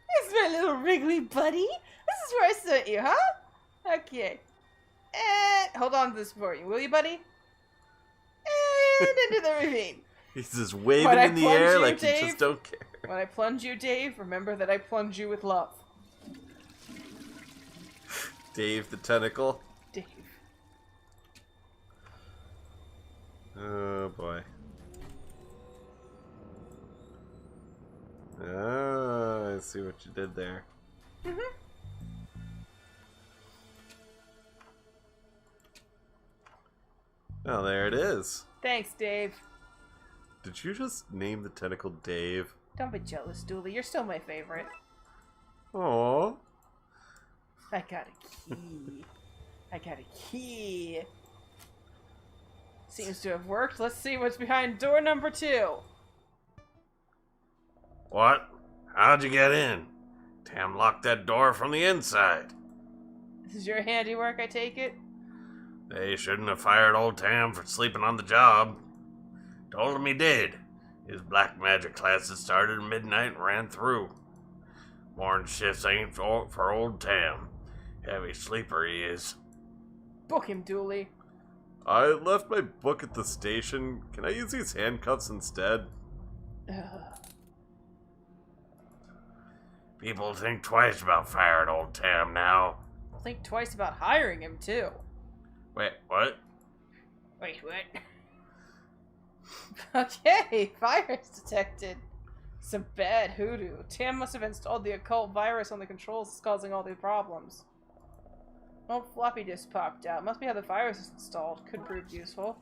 This is my little wriggly buddy. This is where I sent you, huh? Okay. And hold on to this for you, will you, buddy? And into the ravine. He's just waving When I in the plunge air you, like he Dave? just don't care. When I plunge you, Dave, remember that I plunge you with love. Dave the Tentacle. Dave. Oh boy. Oh, I see what you did there. Oh, there it is. Thanks, Dave. Did you just name the tentacle Dave? Don't be jealous, Dooley. You're still my favorite. Aww. I got a key. I got a key. Seems to have worked. Let's see what's behind door number 2. What? How'd you get in? Tam locked that door from the inside. This is your handiwork, I take it? They shouldn't have fired old Tam for sleeping on the job. Told him he did. His black magic classes started at midnight and ran through. Morning shifts ain't for old Tam. Heavy sleeper he is. Book him, Dooley. I left my book at the station. Can I use these handcuffs instead? People think twice about firing old Tam now. Think twice about hiring him, too. Wait, what? Wait, what? Okay, virus detected. Some bad hoodoo. Tam must have installed the occult virus on the controls that's causing all the problems. Old floppy disk popped out. Must be how the virus is installed. Could prove useful.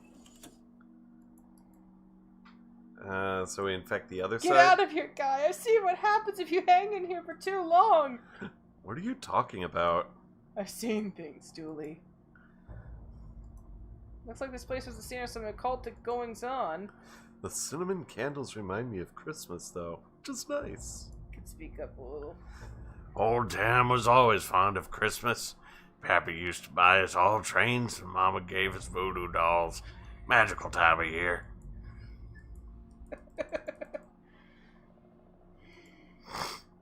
So we infect the other Get side? out of here, guy! I've seen what happens if you hang in here for too long! What are you talking about? I've seen things, Dooley. Looks like this place was the scene of some occultic goings-on. The cinnamon candles remind me of Christmas, though, which is nice. Could speak up a little. Old Tam was always fond of Christmas. Pappy used to buy us all trains, and Mama gave us voodoo dolls. Magical time of year.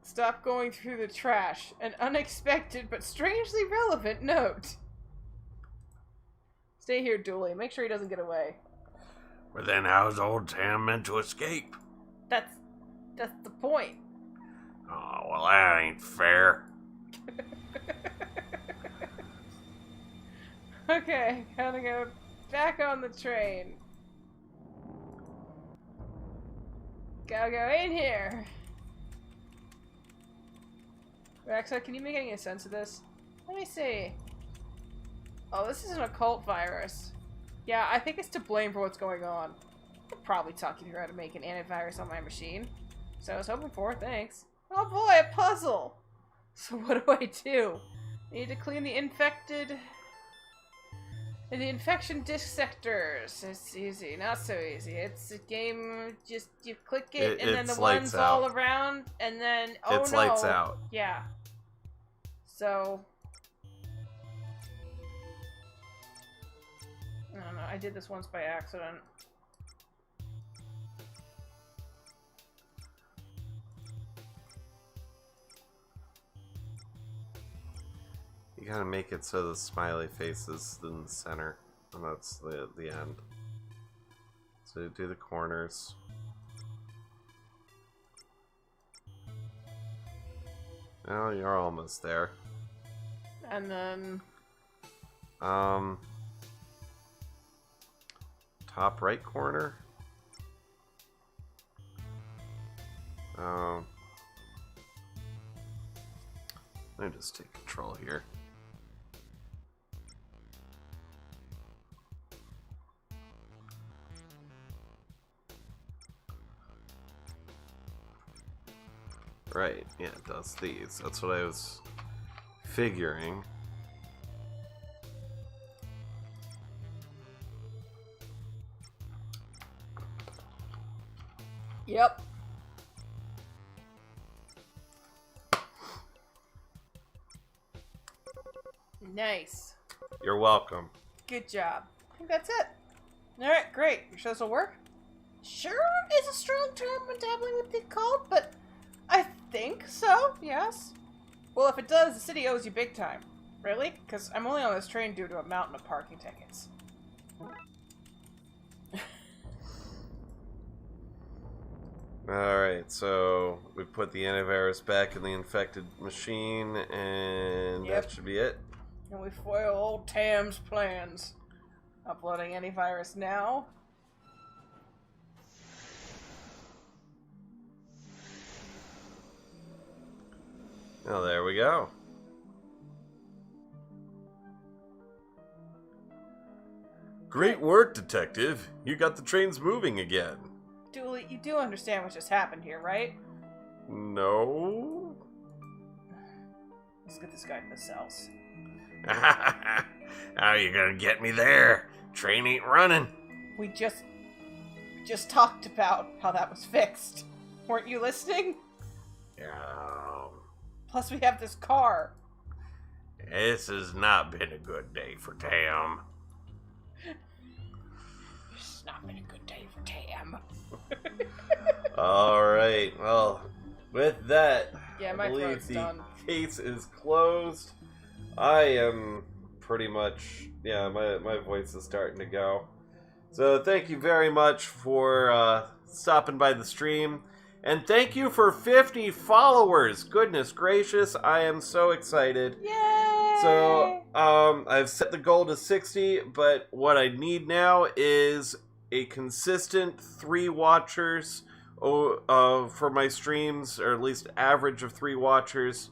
Stop going through the trash. An unexpected but strangely relevant note. Stay here, Dooley. Make sure he doesn't get away. But then how's old Tam meant to escape? That's the point. Oh, well, that ain't fair. Okay, gotta go back on the train. Gotta go in here. Rexa, can you make any sense of this? Let me see. Oh, this is an occult virus. Yeah, I think it's to blame for what's going on. I'll probably talk you through how to make an antivirus on my machine. So I was hoping for, thanks. Oh boy, a puzzle! So what do? I need to clean the infected... in the infection disk sectors. It's easy, not so easy. It's a game, just you click it and then the ones all around, and then, oh It's no. lights out. Yeah. So... I don't know, I did this once by accident. You gotta make it so the smiley face is in the center, and that's the end. So do the corners. Oh, you're almost there. And then... Top right corner. Let me just take control here. Right, yeah, it does these. That's what I was figuring. Yep. Nice. You're welcome. Good job. I think that's it. Alright, great. You sure this will work? Sure is a strong term when dabbling with the occult, but I think so, yes. Well, if it does, the city owes you big time. Really? Because I'm only on this train due to a mountain of parking tickets. Alright, so we put the antivirus back in the infected machine, and Yep. that should be it. And we foil old Tam's plans. Uploading antivirus now. Oh, there we go. Great work, Detective. You got the trains moving again. Dooley, you do understand what just happened here, right? No? Let's get this guy to the cells. How you gonna get me there? Train ain't running. We just talked about how that was fixed. Weren't you listening? Plus we have this car. This has not been a good day for Tam. It's not been a good day for Tam. ammo. Alright, well, with that, Yeah, I my believe throat's the done. case is closed. I am pretty much, yeah, my voice is starting to go. So thank you very much for stopping by the stream. And thank you for 50 followers. Goodness gracious, I am so excited. Yay! So, I've set the goal to 60, but what I need now is a consistent 3 watchers for my streams, or at least average of 3 watchers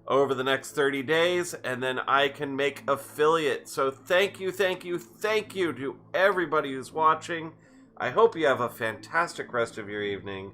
over the next 30 days, and then I can make affiliate. So thank you to everybody who's watching. I hope you have a fantastic rest of your evening,